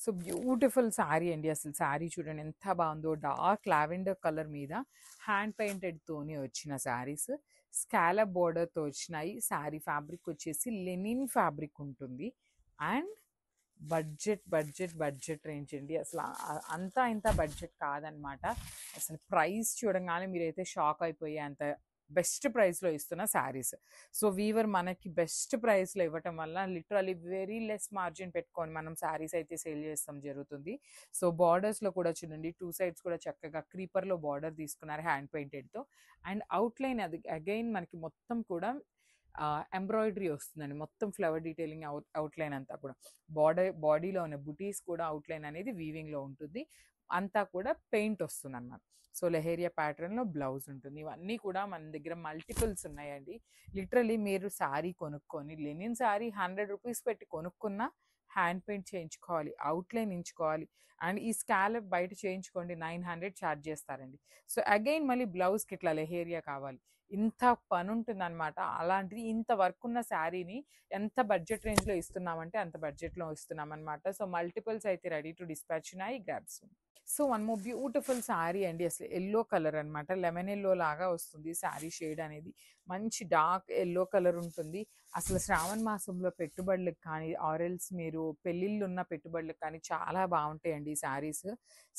So beautiful sari అండి. అసలు శారీ చూడండి ఎంత బాగుందో. డార్క్ లావెండర్ కలర్ మీద హ్యాండ్ పెయింటెడ్ తోని వచ్చిన శారీస్. స్కాలప్ బోర్డర్తో వచ్చినాయి. శారీ ఫ్యాబ్రిక్ వచ్చేసి లెనిన్ ఫ్యాబ్రిక్ ఉంటుంది. అండ్ బడ్జెట్ రేంజ్ అండి. అసలు అంతా ఇంత బడ్జెట్ కాదనమాట. అసలు ప్రైస్ చూడంగానే మీరైతే షాక్ అయిపోయే అంత బెస్ట్ ప్రైస్లో ఇస్తున్న శారీస్. సో వీవర్ మనకి బెస్ట్ ప్రైస్లో ఇవ్వటం వల్ల లిటరలీ వెరీ లెస్ మార్జిన్ పెట్టుకొని మనం శారీస్ అయితే సేల్ చేస్తాం జరుగుతుంది. సో బార్డర్స్లో కూడా చూడండి, 2 సైడ్స్ కూడా చక్కగా క్రీపర్లో బార్డర్ తీసుకున్నారు హ్యాండ్ పెయింటెడ్తో. అండ్ అవుట్లైన్ అది అగైన్ మనకి మొత్తం కూడా ఎంబ్రాయిడరీ వస్తుందండి. మొత్తం ఫ్లవర్ డీటెయిలింగ్ అవుట్లైన్ అంతా కూడా బాడీలో ఉన్న బుటీస్ కూడా అవుట్లైన్ అనేది వీవింగ్లో ఉంటుంది. అంతా కూడా పెయింట్ వస్తుంది అనమాట. సో లెహేరియా ప్యాటర్న్లో బ్లౌజ్ ఉంటుంది. ఇవన్నీ కూడా మన దగ్గర మల్టిపుల్స్ ఉన్నాయండి. లిటరలీ మీరు శారీ కొనుక్కొని లెనిన్ శారీ 100 రూపీస్ పెట్టి కొనుక్కున్నా హ్యాండ్ పెయింట్ చేయించుకోవాలి, అవుట్లైన్ ఎంచుకోవాలి. అండ్ ఈ స్కాలప్ బయట చేయించుకోండి 900 ఛార్జ్ చేస్తారండి. సో అగైన్ మళ్ళీ బ్లౌజ్కి ఇట్లా లెహేరియా కావాలి. ఇంత పని ఉంటుందన్నమాట. అలాంటిది ఇంత వర్క్ ఉన్న శారీని ఎంత బడ్జెట్ రేంజ్లో ఇస్తున్నామంటే అంత బడ్జెట్లో ఇస్తున్నాం అనమాట. సో మల్టిపుల్స్ అయితే రెడీ టు డిస్పాచ్ ఉన్నాయి. Grabs. So one more beautiful sari అండి. అసలు ఎల్లో కలర్ అనమాట. లెమన్ ఎల్లో లాగా వస్తుంది శారీ షేడ్ అనేది. మంచి డార్క్ ఎల్లో కలర్ ఉంటుంది. అసలు శ్రావణ మాసంలో పెట్టుబడులకు కానీ ఆరెల్స్ మీరు పెళ్ళిళ్ళు ఉన్న పెట్టుబడులకు కానీ చాలా బాగుంటాయండి ఈ శారీస్.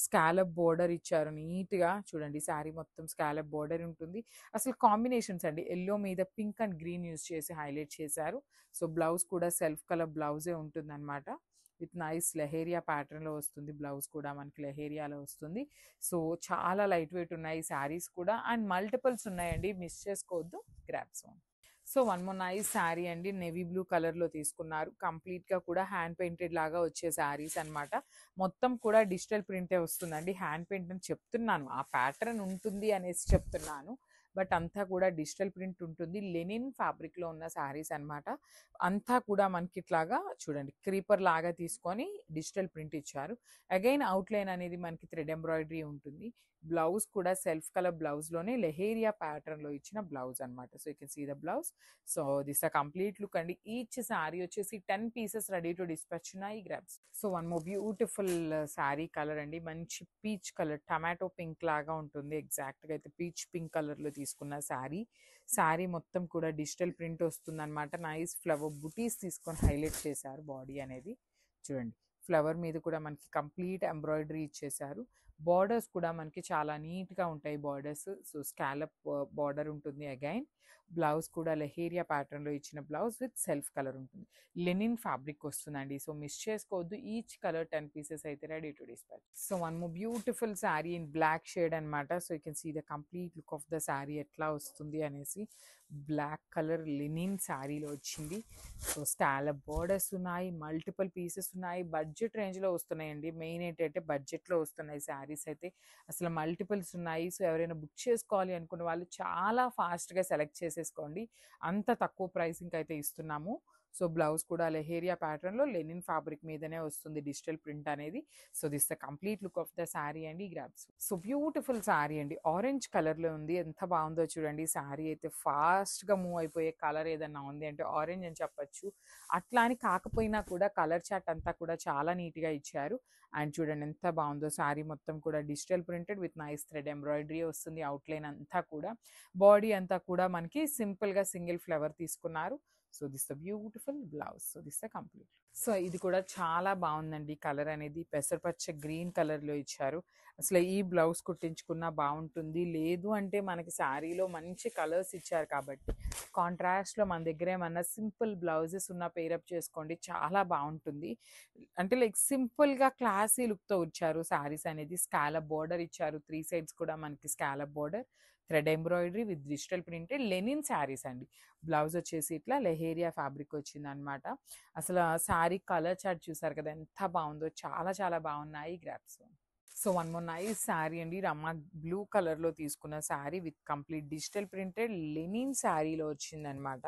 స్కాలప్ బోర్డర్ ఇచ్చారు నీట్గా. చూడండి శారీ మొత్తం స్కాలప్ బోర్డర్ ఉంటుంది. అసలు కాంబినేషన్స్ అండి, ఎల్లో మీద పింక్ అండ్ గ్రీన్ యూజ్ చేసి హైలైట్ చేశారు. సో బ్లౌజ్ కూడా సెల్ఫ్ కలర్ బ్లౌజే ఉంటుంది అనమాట. విత్ నైస్ లెహేరియా ప్యాటర్న్లో వస్తుంది. బ్లౌజ్ కూడా మనకి లెహేరియాలో వస్తుంది. సో చాలా లైట్ వెయిట్ ఉన్నాయి శారీస్ కూడా. అండ్ మల్టిపుల్స్ ఉన్నాయండి, మిస్ చేసుకోవద్దు. Grabs one. So one more nice sari అండి. నేవీ బ్లూ కలర్లో తీసుకున్నారు. కంప్లీట్గా కూడా హ్యాండ్ పెయింటెడ్ లాగా వచ్చే శారీస్ అనమాట. మొత్తం కూడా డిజిటల్ ప్రింటే వస్తుందండి. హ్యాండ్ పెయింట్ అని చెప్తున్నాను, ఆ ప్యాటర్న్ ఉంటుంది అనేసి చెప్తున్నాను. బట్ అంతా కూడా డిజిటల్ ప్రింట్ ఉంటుంది. లెనిన్ ఫ్యాబ్రిక్లో ఉన్న శారీస్ అనమాట. అంతా కూడా మనకి ఇట్లాగా చూడండి క్రీపర్ లాగా తీసుకొని డిజిటల్ ప్రింట్ ఇచ్చారు. అగైన్ అవుట్లైన్ అనేది మనకి థ్రెడ్ ఎంబ్రాయిడరీ ఉంటుంది. బ్లౌజ్ కూడా సెల్ఫ్ కలర్ బ్లౌజ్లోనే లెహేరియా ప్యాటర్న్లో ఇచ్చిన బ్లౌజ్ అనమాట. So you can see the blouse. So this a complete look అండి. ఈచ్ శారీ వచ్చేసి 10 పీసెస్ రెడీ టు డిస్పాచ్ ఉన్నాయి. Grabs. So one more beautiful sari colour అండి. మంచి పీచ్ కలర్, టమాటో పింక్ లాగా ఉంటుంది. ఎగ్జాక్ట్గా అయితే పీచ్ పింక్ కలర్లో తీసుకున్న శారీ. శారీ మొత్తం కూడా డిజిటల్ ప్రింట్ వస్తుంది అనమాట. నైస్ ఫ్లవర్ బుటీస్ తీసుకొని హైలైట్ చేశారు బాడీ అనేది. చూడండి ఫ్లవర్ మీద కూడా మనకి కంప్లీట్ ఎంబ్రాయిడరీ ఇచ్చేశారు. బార్డర్స్ కూడా మనకి చాలా నీట్గా ఉంటాయి బార్డర్స్. సో స్కాలప్ బార్డర్ ఉంటుంది. అగైన్ బ్లౌజ్ కూడా లెహేరియా ప్యాటర్న్లో ఇచ్చిన బ్లౌజ్ విత్ సెల్ఫ్ కలర్ ఉంటుంది. లెనిన్ ఫ్యాబ్రిక్ వస్తుందండి. సో మిస్ చేసుకోవద్దు. ఈచ్ కలర్ 10 పీసెస్ అయితే ready to dispatch. So one more beautiful sari in black shade అనమాట. So you can see the complete look of the sari ఎట్లా వస్తుంది అనేసి. బ్లాక్ కలర్ లెనిన్ శారీలో వచ్చింది. సో స్కాలప్ బోర్డర్స్ ఉన్నాయి, మల్టిపుల్ పీసెస్ ఉన్నాయి. బడ్జెట్ రేంజ్లో వస్తున్నాయండి. మెయిన్ ఏంటంటే బడ్జెట్లో వస్తున్నాయి శారీస్ అయితే. అసలు మల్టిపుల్స్ ఉన్నాయి. సో ఎవరైనా బుక్ చేసుకోవాలి అనుకున్న వాళ్ళు చాలా ఫాస్ట్గా సెలెక్ట్ చేసేసుకోండి. అంత తక్కువ ప్రైసింగ్ అయితే ఇస్తున్నాము. సో బ్లౌజ్ కూడా లెహేరియా ప్యాటర్న్లో లెనిన్ ఫ్యాబ్రిక్ మీదనే వస్తుంది డిజిటల్ ప్రింట్ అనేది. So this the complete look of the sari అండి. గ్రాబ్స్. సో బ్యూటిఫుల్ శారీ అండి. ఆరెంజ్ కలర్లో ఉంది. ఎంత బాగుందో చూడండి. శారీ అయితే ఫాస్ట్గా మూవ్ అయిపోయే కలర్ ఏదన్నా ఉంది అంటే ఆరెంజ్ అని చెప్పచ్చు. అట్లా అని కాకపోయినా కూడా కలర్ చార్ట్ అంతా కూడా చాలా నీట్గా ఇచ్చారు. అండ్ చూడండి ఎంత బాగుందో. శారీ మొత్తం కూడా digital printed with nice thread embroidery వస్తుంది. అవుట్లైన్ అంతా కూడా, బాడీ అంతా కూడా మనకి సింపుల్గా సింగిల్ ఫ్లవర్ తీసుకున్నారు. So this the beautiful blouse. So this the complete. So ఇది కూడా చాలా బాగుందండి. కలర్ అనేది పెసరపచ్చ గ్రీన్ కలర్లో ఇచ్చారు. అసలు ఈ బ్లౌజ్ కుట్టించుకున్నా బాగుంటుంది. లేదు అంటే మనకి శారీలో మంచి కలర్స్ ఇచ్చారు కాబట్టి కాంట్రాస్ట్లో మన దగ్గర ఏమన్నా సింపుల్ బ్లౌజెస్ ఉన్న పేరప్ చేసుకోండి, చాలా బాగుంటుంది. అంటే లైక్ సింపుల్గా క్లాసీ లుక్తో వచ్చారు శారీస్ అనేది. స్కాలప్ బోర్డర్ ఇచ్చారు. 3 సైడ్స్ కూడా మనకి scallop border, thread embroidery with digital printed linen sarees అండి. బ్లౌజ్ వచ్చేసి ఇట్లా లెహేరియా ఫ్యాబ్రిక్ వచ్చిందనమాట. అసలు శారీ కలర్ చార్ట్ చూసారు కదా ఎంత బాగుందో. చాలా చాలా బాగున్నాయి. Grabs. So one more nice sari అండి. రమ్మా బ్లూ కలర్లో తీసుకున్న sari with complete digital printed linen శారీలో వచ్చిందనమాట.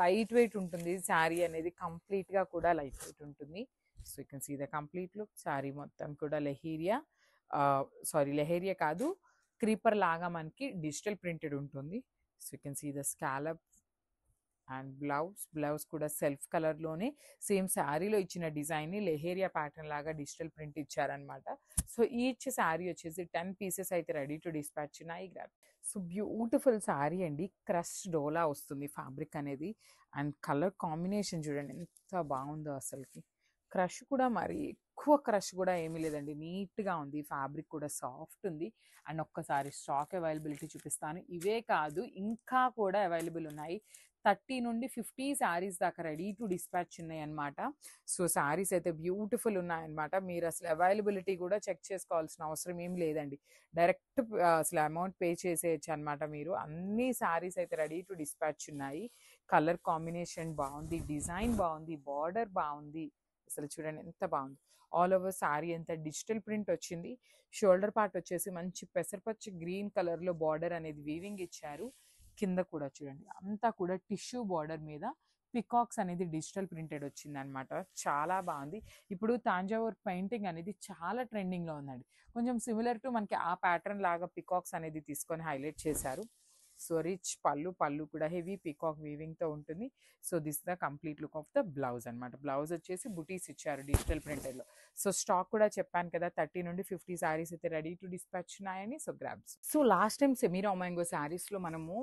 లైట్ వెయిట్ ఉంటుంది శారీ అనేది. కంప్లీట్గా కూడా లైట్ వెయిట్ ఉంటుంది. So you can see the complete look. Sari మొత్తం కూడా లెహేరియా, లెహేరియా కాదు, క్రీపర్ లాగా మనకి డిజిటల్ ప్రింటెడ్ ఉంటుంది. So you can see the scallop and blouse కూడా సెల్ఫ్ కలర్లోనే సేమ్ శారీలో ఇచ్చిన డిజైన్ని లెహేరియా ప్యాటర్న్ లాగా డిజిటల్ ప్రింట్ ఇచ్చారనమాట. సో ఈచ్ శారీ వచ్చేసి 10 పీసెస్ అయితే రెడీ టు డిస్పాచ్ ఉన్నాయి. గ్రాబ్. సో బ్యూటిఫుల్ శారీ అండి. క్రష్ డోలా వస్తుంది ఫ్యాబ్రిక్ అనేది. అండ్ కలర్ కాంబినేషన్ చూడండి ఎంత బాగుందో అసలుకి. క్రష్ కూడా మరి ఎక్కువ క్రష్ కూడా ఏమీ లేదండి, నీట్గా ఉంది. ఫ్యాబ్రిక్ కూడా సాఫ్ట్ ఉంది. అండ్ ఒక్కసారి స్టాక్ అవైలబిలిటీ చూపిస్తాను. ఇవే కాదు ఇంకా కూడా అవైలబుల్ ఉన్నాయి. 30 నుండి 50 శారీస్ దాకా రెడీ టు డిస్పాచ్ ఉన్నాయి అనమాట. సో శారీస్ అయితే బ్యూటిఫుల్ ఉన్నాయన్నమాట. మీరు అసలు అవైలబిలిటీ కూడా చెక్ చేసుకోవాల్సిన అవసరం ఏం లేదండి. డైరెక్ట్ అసలు అమౌంట్ పే చేసేయచ్చు అనమాట మీరు. అన్ని శారీస్ అయితే రెడీ టు డిస్పాచ్ ఉన్నాయి. కలర్ కాంబినేషన్ బాగుంది, డిజైన్ బాగుంది, బార్డర్ బాగుంది. అసలు చూడండి ఎంత బాగుంది. ఆల్ ఓవర్ శారీ అంతా డిజిటల్ ప్రింట్ వచ్చింది. షోల్డర్ పార్ట్ వచ్చేసి మంచి పెసరపచ్చి గ్రీన్ కలర్లో బార్డర్ అనేది వీవింగ్ ఇచ్చారు. కింద కూడా చూడండి అంతా కూడా టిష్యూ బార్డర్ మీద పికాక్స్ అనేది డిజిటల్ ప్రింటెడ్ వచ్చింది అనమాట. చాలా బాగుంది. ఇప్పుడు తాంజావూర్ పెయింటింగ్ అనేది చాలా ట్రెండింగ్లో ఉందండి. కొంచెం సిమిలర్ టు మనకి ఆ ప్యాటర్న్ లాగా పికాక్స్ అనేది తీసుకొని హైలైట్ చేశారు. సో రిచ్ పళ్ళు కూడా హెవీ పీకాక్ వీవింగ్తో ఉంటుంది. So this the complete look of the blouse అనమాట. బ్లౌజ్ వచ్చేసి బుటీస్ ఇచ్చారు డిజిటల్ ప్రింటెడ్లో. సో స్టాక్ కూడా చెప్పాను కదా 30 నుండి 50 శారీస్ అయితే రెడీ టు డిస్పాచ్ ఉన్నాయని. So grabs. So last time semi రామాంగో శారీస్లో మనము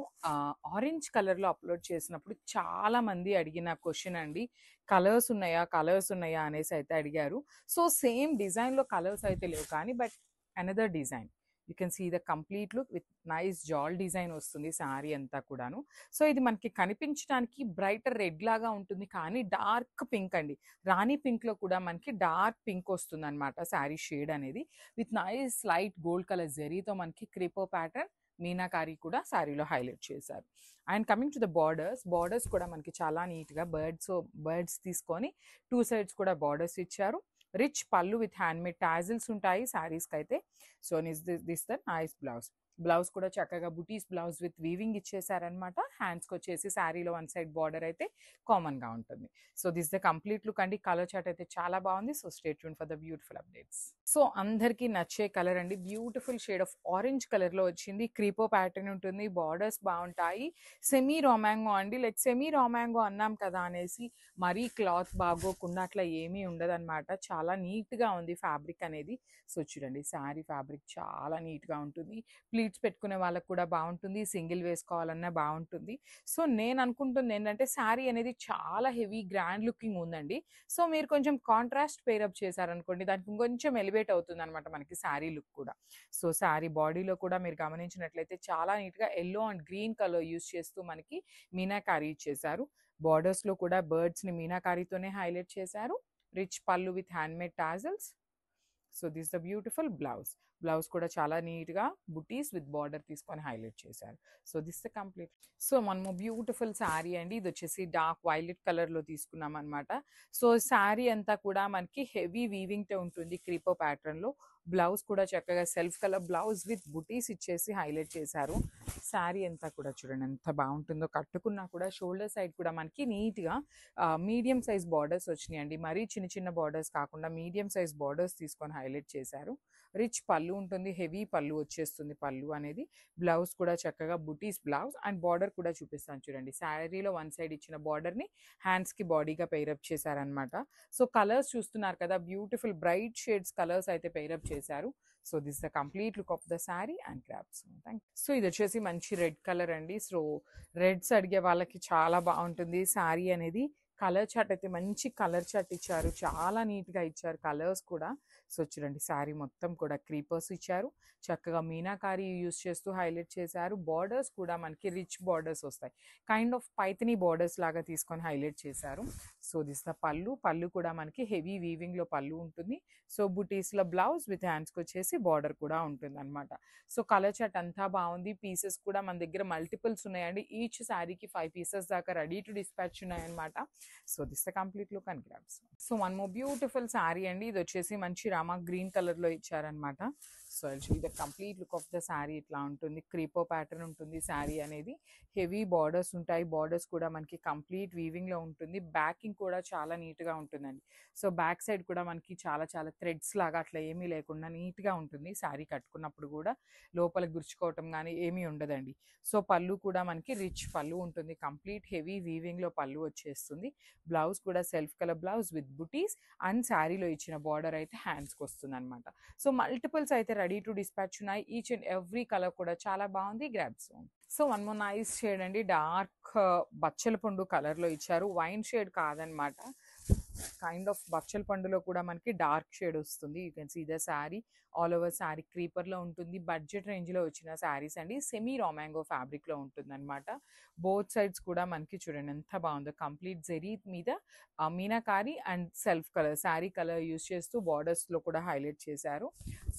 ఆరెంజ్ కలర్లో అప్లోడ్ చేసినప్పుడు చాలా మంది అడిగిన క్వశ్చన్ అండి, కలర్స్ ఉన్నాయా అనేసి అయితే అడిగారు. సో సేమ్ డిజైన్లో కలర్స్ అయితే లేవు కానీ but another design. You can see the complete look with nice జాల్ డిజైన్ వస్తుంది శారీ అంతా కూడాను. సో ఇది మనకి కనిపించడానికి బ్రైటర్ రెడ్ లాగా ఉంటుంది కానీ డార్క్ పింక్ అండి. రాణి పింక్లో కూడా మనకి డార్క్ పింక్ వస్తుంది అనమాట శారీ షేడ్ అనేది. With nice light gold colour జరీతో మనకి క్రిపో ప్యాటర్న్ మీనాకారి కూడా శారీలో హైలైట్ చేశారు. And coming to the borders కూడా మనకి చాలా నీట్గా బర్డ్స్ తీసుకొని 2 సైడ్స్ కూడా బార్డర్స్ ఇచ్చారు. రిచ్ పళ్ళు విత్ హ్యాండ్మేడ్ టాజిల్స్ ఉంటాయి శారీస్కి అయితే. So this the nice blouse కూడా చక్కగా బుటీస్ బ్లౌజ్ విత్ వీవింగ్ ఇచ్చేసారనమాట. హ్యాండ్స్కి వచ్చేసి శారీలో 1 సైడ్ బార్డర్ అయితే కామన్గా ఉంటుంది. So this the complete look అండి. కలర్ చార్ట్ అయితే చాలా బాగుంది. So stay tune for the beautiful updates. So అందరికీ నచ్చే కలర్ అండి. బ్యూటిఫుల్ షేడ్ ఆఫ్ ఆరెంజ్ కలర్లో వచ్చింది. క్రీపో ప్యాటర్న్ ఉంటుంది, బార్డర్స్ బాగుంటాయి. సెమీ రామాంగో అండి. లైక్ సెమీ రామాంగో అన్నాం కదా అనేసి మరీ క్లాత్ బాగోకుండా అట్లా ఏమీ ఉండదన్నమాట. చాలా నీట్గా ఉంది ఫ్యాబ్రిక్ అనేది. సో చూడండి శారీ ఫ్యాబ్రిక్ చాలా నీట్గా ఉంటుంది. ప్లీట్స్ పెట్టుకునే వాళ్ళకి కూడా బాగుంటుంది, సింగిల్ వేసుకోవాలన్నా బాగుంటుంది. సో నేను అనుకుంటుంది ఏంటంటే శారీ అనేది చాలా హెవీ గ్రాండ్ లుకింగ్ ఉందండి. సో మీరు కొంచెం కాంట్రాస్ట్ పేరప్ చేశారనుకోండి దానికి కొంచెం ఎలివేట్ అవుతుంది అనమాట మనకి శారీ లుక్ కూడా. సో శారీ బాడీలో కూడా మీరు గమనించినట్లయితే చాలా నీట్గా yellow and green colour use చేస్తూ మనకి మీనాకారీ ఇచ్చేసారు. బార్డర్స్లో కూడా బర్డ్స్ని మీనాకారీతోనే హైలైట్ చేశారు. రిచ్ పళ్ళు with handmade tassels. So this the beautiful blouse కూడా చాలా నీట్గా బుటీస్ విత్ బార్డర్ తీసుకొని హైలైట్ చేశారు. So this the complete. So మనము బ్యూటిఫుల్ శారీ అండి. ఇది వచ్చేసి డార్క్ వైలెట్ కలర్లో తీసుకున్నాం అనమాట. సో శారీ అంతా కూడా మనకి హెవీ వీవింగ్తో ఉంటుంది క్రీపో ప్యాటర్న్లో. బ్లౌజ్ కూడా చక్కగా సెల్ఫ్ కలర్ బ్లౌజ్ విత్ బుటీస్ ఇచ్చేసి హైలైట్ చేశారు. శారీ అంతా కూడా చూడండి ఎంత బాగుంటుందో. కట్టుకున్నా కూడా షోల్డర్ సైడ్ కూడా మనకి నీట్గా మీడియం సైజ్ బార్డర్స్ వచ్చినాయండి. మరీ చిన్న బార్డర్స్ కాకుండా మీడియం సైజ్ బార్డర్స్ తీసుకొని హైలైట్ చేశారు. రిచ్ పళ్ళు ఉంటుంది, హెవీ పళ్ళు వచ్చేస్తుంది పళ్ళు అనేది. బ్లౌజ్ కూడా చక్కగా బుటీస్ బ్లౌజ్ అండ్ బార్డర్ కూడా చూపిస్తాను చూడండి. శారీలో 1 సైడ్ ఇచ్చిన బార్డర్ని హ్యాండ్స్కి బాడీగా పెయిరప్ చేశారనమాట. సో కలర్స్ చూస్తున్నారు కదా, బ్యూటిఫుల్ బ్రైట్ షేడ్స్ కలర్స్ అయితే పెయిరప్ చేశారు. So this the complete look of the sari and crops. So ఇది వచ్చేసి మంచి రెడ్ కలర్ అండి. సో రెడ్స్ అడిగే వాళ్ళకి చాలా బాగుంటుంది శారీ అనేది. కలర్ చార్ట్ అయితే మంచి కలర్ చార్ట్ ఇచ్చారు, చాలా నీట్గా ఇచ్చారు కలర్స్ కూడా. సో చూడండి శారీ మొత్తం కూడా క్రీపర్స్ ఇచ్చారు, చక్కగా మీనాకారి యూస్ చేస్తూ హైలైట్ చేశారు. బార్డర్స్ కూడా మనకి రిచ్ బార్డర్స్ వస్తాయి, కైండ్ ఆఫ్ పైథనీ బార్డర్స్ లాగా తీసుకొని హైలైట్ చేశారు. సో దిస్ ద పళ్ళు కూడా మనకి హెవీ వీవింగ్లో పళ్ళు ఉంటుంది. సో బుటీస్లో బ్లౌజ్ విత్ హ్యాండ్స్కి వచ్చేసి బార్డర్ కూడా ఉంటుంది అనమాట. సో కలర్ చార్ట్ అంతా బాగుంది. పీసెస్ కూడా మన దగ్గర మల్టిపుల్స్ ఉన్నాయండి. ఈచ్ శారీకి 5 పీసెస్ దాకా రెడీ టు డిస్పాచ్ ఉన్నాయన్నమాట. So this the complete look and grabs. So one more beautiful sari అండి. ఇది వచ్చేసి మంచి రామా గ్రీన్ కలర్లో ఇచ్చారనమాట. So actually the complete look of the sari ఇట్లా ఉంటుంది. క్రీపో ప్యాటర్న్ ఉంటుంది శారీ అనేది. హెవీ బార్డర్స్ ఉంటాయి. బార్డర్స్ కూడా మనకి కంప్లీట్ వీవింగ్లో ఉంటుంది. బ్యాకింగ్ కూడా చాలా నీట్గా ఉంటుందండి. సో బ్యాక్ సైడ్ కూడా మనకి చాలా చాలా థ్రెడ్స్ లాగా అట్లా ఏమీ లేకుండా నీట్గా ఉంటుంది శారీ కట్టుకున్నప్పుడు కూడా. లోపలికి గుచ్చుకోవటం కానీ ఏమీ ఉండదండి. సో పళ్ళు కూడా మనకి రిచ్ పళ్ళు ఉంటుంది. కంప్లీట్ హెవీ వీవింగ్లో పళ్ళు వచ్చేస్తుంది. బ్లౌజ్ కూడా self colour blouse with butis and శారీలో ఇచ్చిన బార్డర్ అయితే హ్యాండ్స్కి వస్తుంది అనమాట. సో మల్టిపుల్స్ అయితే రెడీ టు డిస్పాచ్ ఉన్నాయి. ఈచ్ అండ్ ఎవ్రీ కలర్ కూడా చాలా బాగుంది. Grabs. So one more nice shade అండి. డార్క్ బచ్చల పండు కలర్లో ఇచ్చారు. వైన్ షేడ్ కాదనమాట. కైండ్ ఆఫ్ బచ్చల పండులో కూడా మనకి డార్క్ షేడ్ వస్తుంది. You can see the sari all over sari క్రీపర్లో ఉంటుంది. బడ్జెట్ రేంజ్లో వచ్చిన శారీస్ అండి. సెమీ రామాంగో ఫ్యాబ్రిక్లో ఉంటుంది అనమాట. బోత్ సైడ్స్ కూడా మనకి చూడండి ఎంత బాగుందో. కంప్లీట్ జెరీ మీద meenakari and self colour sari colour use చేస్తూ బార్డర్స్లో కూడా హైలైట్ చేశారు.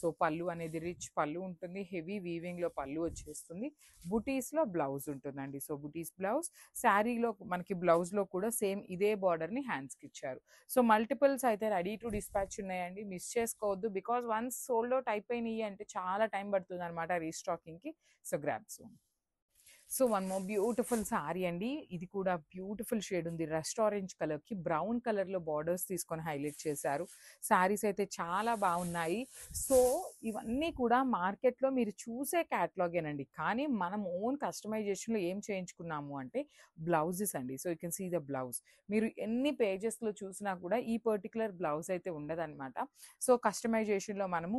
సో పళ్ళు అనేది రిచ్ పళ్ళు ఉంటుంది. హెవీ వీవింగ్లో పళ్ళు వచ్చేస్తుంది. బుటీస్లో బ్లౌజ్ ఉంటుందండి. సో బుటీస్ బ్లౌజ్ శారీలో మనకి బ్లౌజ్లో కూడా సేమ్ ఇదే బార్డర్ని హ్యాండ్స్కి ఇచ్చారు. సో మల్టిపుల్స్ అయితే రెడీ టు డిస్పాచ్ ఉన్నాయండి. మిస్ చేసుకోవద్దు. బికాజ్ వన్స్ సోల్డ్ అవుట్ అయిపోయినాయి అంటే చాలా టైం పడుతుంది అనమాట రీస్టాకింగ్కి. So grabs. So one more beautiful sari అండి. ఇది కూడా బ్యూటిఫుల్ షేడ్ ఉంది. రస్ట్ ఆరెంజ్ కలర్కి బ్రౌన్ కలర్లో బార్డర్స్ తీసుకొని హైలైట్ చేశారు. శారీస్ అయితే చాలా బాగున్నాయి. సో ఇవన్నీ కూడా మార్కెట్లో మీరు చూసే క్యాటలాగేనండి. కానీ మనం ఓన్ కస్టమైజేషన్లో ఏం చేయించుకున్నాము అంటే బ్లౌజెస్ అండి. So you can see the blouse. మీరు ఎన్ని పేజెస్లో చూసినా కూడా ఈ పర్టికులర్ బ్లౌజ్ అయితే ఉండదన్నమాట. సో కస్టమైజేషన్లో మనము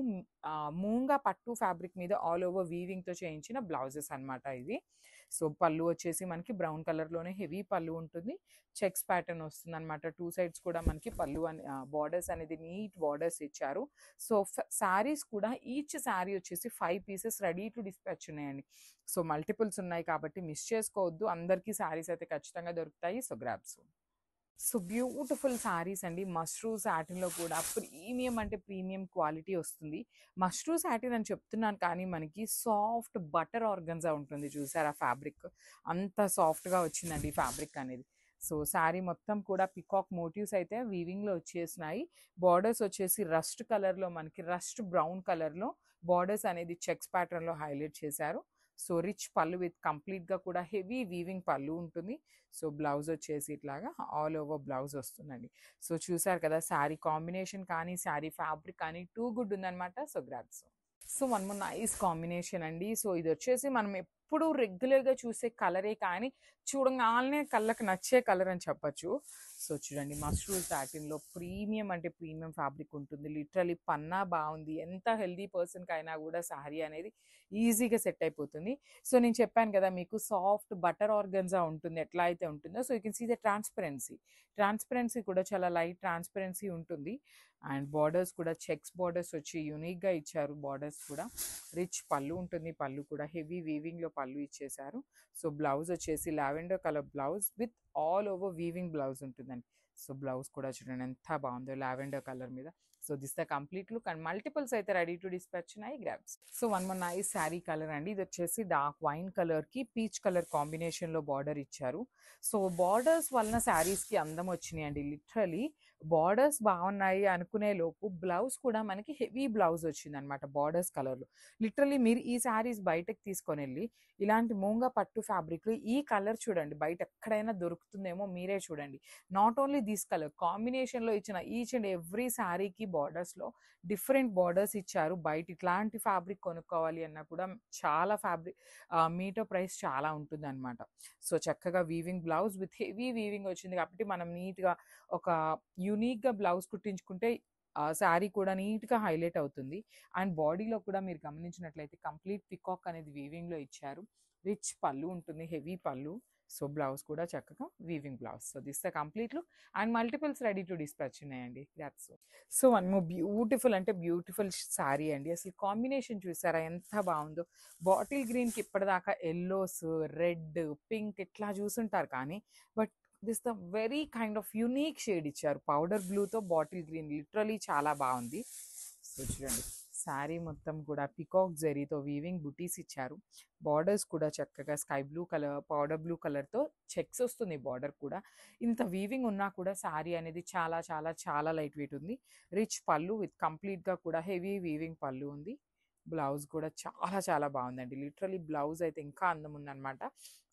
మూంగా పట్టు ఫ్యాబ్రిక్ మీద ఆల్ ఓవర్ వీవింగ్తో చేయించిన బ్లౌజెస్ అనమాట ఇది. సో పళ్ళు వచ్చేసి మనకి బ్రౌన్ కలర్లోనే హెవీ పళ్ళు ఉంటుంది. చెక్స్ ప్యాటర్న్ వస్తుంది అనమాట. టూ సైడ్స్ కూడా మనకి పళ్ళు బార్డర్స్ అనేది నీట్ బార్డర్స్ ఇచ్చారు. సో శారీస్ కూడా ఈచ్ శారీ వచ్చేసి 5 పీసెస్ రెడీ టు డిస్పాచ్ ఉన్నాయండి. సో మల్టిపుల్స్ ఉన్నాయి కాబట్టి మిస్ చేసుకోవద్దు. అందరికీ శారీస్ అయితే ఖచ్చితంగా దొరుకుతాయి. So grabs. So beautiful saris అండి. మష్రూ సాటిన్లో కూడా ప్రీమియం అంటే ప్రీమియం క్వాలిటీ వస్తుంది. మష్రూ సాటిన్ అని చెప్తున్నాను కానీ మనకి సాఫ్ట్ బటర్ ఆర్గన్జా ఉంటుంది చూసారా ఫ్యాబ్రిక్. అంత సాఫ్ట్గా వచ్చిందండి ఈ ఫ్యాబ్రిక్ అనేది. సో శారీ మొత్తం కూడా పికాక్ మోటివ్స్ అయితే వీవింగ్లో వచ్చేసినాయి. బార్డర్స్ వచ్చేసి రస్ట్ కలర్లో మనకి రస్ట్ బ్రౌన్ కలర్లో బార్డర్స్ అనేది చెక్స్ ప్యాటర్న్లో హైలైట్ చేశారు. సో రిచ్ పళ్ళు విత్ కంప్లీట్గా కూడా హెవీ వీవింగ్ పళ్ళు ఉంటుంది. సో బ్లౌజ్ వచ్చేసి ఇట్లాగా ఆల్ ఓవర్ బ్లౌజ్ వస్తుందండి. సో చూసారు కదా శారీ కాంబినేషన్ కానీ శారీ ఫ్యాబ్రిక్ కానీ టూ గుడ్ ఉందన్నమాట. So grabs. So one more nice combination అండి. సో ఇది వచ్చేసి మనం ఎప్పుడు రెగ్యులర్గా చూసే కలరే కానీ చూడగానే కళ్ళకి నచ్చే కలర్ అని చెప్పచ్చు. సో చూడండి మష్రూ సాటిన్లో ప్రీమియం అంటే ప్రీమియం ఫ్యాబ్రిక్ ఉంటుంది. లిటరలీ పన్నా బాగుంది. ఎంత హెల్దీ పర్సన్కి అయినా కూడా శారీ అనేది ఈజీగా సెట్ అయిపోతుంది. సో నేను చెప్పాను కదా మీకు సాఫ్ట్ బటర్ ఆర్గన్జా ఉంటుంది ఎట్లా అయితే ఉంటుందో. So you can see the transparency కూడా చాలా లైట్ ట్రాన్స్పరెన్సీ ఉంటుంది. అండ్ బార్డర్స్ కూడా చెక్స్ బార్డర్స్ వచ్చి యూనిక్గా ఇచ్చారు. బార్డర్స్ కూడా రిచ్ పళ్ళు ఉంటుంది. పళ్ళు కూడా హెవీ వీవింగ్లో పళ్ళు ఇచ్చేసారు. సో బ్లౌజ్ వచ్చేసి lavender colour blouse with all over weaving blouse ఉంటుందండి. సో బ్లౌజ్ కూడా చూడండి ఎంత బాగుందో లావెండర్ కలర్ మీద. So this the complete look and multiples అయితే రెడీ టు డిస్పాచ్ ఉన్నాయి. Grabs. So one more nice sari colour అండి. ఇది వచ్చేసి డార్క్ వైన్ కలర్కి పీచ్ కలర్ కాంబినేషన్లో బార్డర్ ఇచ్చారు. సో బార్డర్స్ వలన శారీస్కి అందం వచ్చినాయి అండి. లిటరలీ బార్డర్స్ బాగున్నాయి అనుకునే లోపు బ్లౌజ్ కూడా మనకి హెవీ బ్లౌజ్ వచ్చింది అనమాట బార్డర్స్ కలర్లో. లిటరలీ మీరు ఈ శారీస్ బయటకు తీసుకొని వెళ్ళి ఇలాంటి మూంగా పట్టు ఫ్యాబ్రిక్లో ఈ కలర్ చూడండి బయట ఎక్కడైనా దొరుకుతుందేమో మీరే చూడండి. నాట్ ఓన్లీ దిస్ కలర్ కాంబినేషన్లో ఇచ్చిన ఈచ్ అండ్ ఎవ్రీ శారీకి బార్డర్స్లో డిఫరెంట్ బార్డర్స్ ఇచ్చారు. బయట ఇట్లాంటి ఫ్యాబ్రిక్ కొనుక్కోవాలి అన్నా కూడా చాలా ఫ్యాబ్రిక్ మీటర్ ప్రైస్ చాలా ఉంటుంది అనమాట. సో చక్కగా weaving blouse with heavy weaving వచ్చింది కాబట్టి మనం నీట్గా ఒక యూనిక్గా బ్లౌజ్ కుట్టించుకుంటే శారీ కూడా నీట్గా హైలైట్ అవుతుంది. అండ్ బాడీలో కూడా మీరు గమనించినట్లయితే కంప్లీట్ పికాక్ అనేది వీవింగ్లో ఇచ్చారు. రిచ్ పళ్ళు ఉంటుంది హెవీ పళ్ళు. సో బ్లౌజ్ కూడా చక్కగా weaving blouse. So this the complete look and multiples ready to dispatch ఉన్నాయండి. That's so one more beautiful అంటే బ్యూటిఫుల్ శారీ అండి. అసలు కాంబినేషన్ చూసారా ఎంత బాగుందో. బాటిల్ గ్రీన్కి ఇప్పటిదాకా ఎల్లోస్ రెడ్ పింక్ ఇట్లా చూసుంటారు కానీ but this the very kind of unique shade ఇచ్చారు. పౌడర్ బ్లూతో బాటిల్ గ్రీన్ లిటరలీ చాలా బాగుంది. సో చూడండి శారీ మొత్తం కూడా పికాక్ జరీతో వీవింగ్ బుటీస్ ఇచ్చారు. బార్డర్స్ కూడా చక్కగా sky blue colour powder blue కలర్తో చెక్స్ వస్తుంది. బార్డర్ కూడా ఇంత వీవింగ్ ఉన్నా కూడా శారీ అనేది చాలా చాలా చాలా లైట్ వెయిట్ ఉంది. రిచ్ పళ్ళు విత్ కంప్లీట్గా కూడా హెవీ వీవింగ్ పళ్ళు ఉంది. బ్లౌజ్ కూడా చాలా చాలా బాగుందండి. లిటరలీ బ్లౌజ్ అయితే ఇంకా అందం ఉందన్నమాట.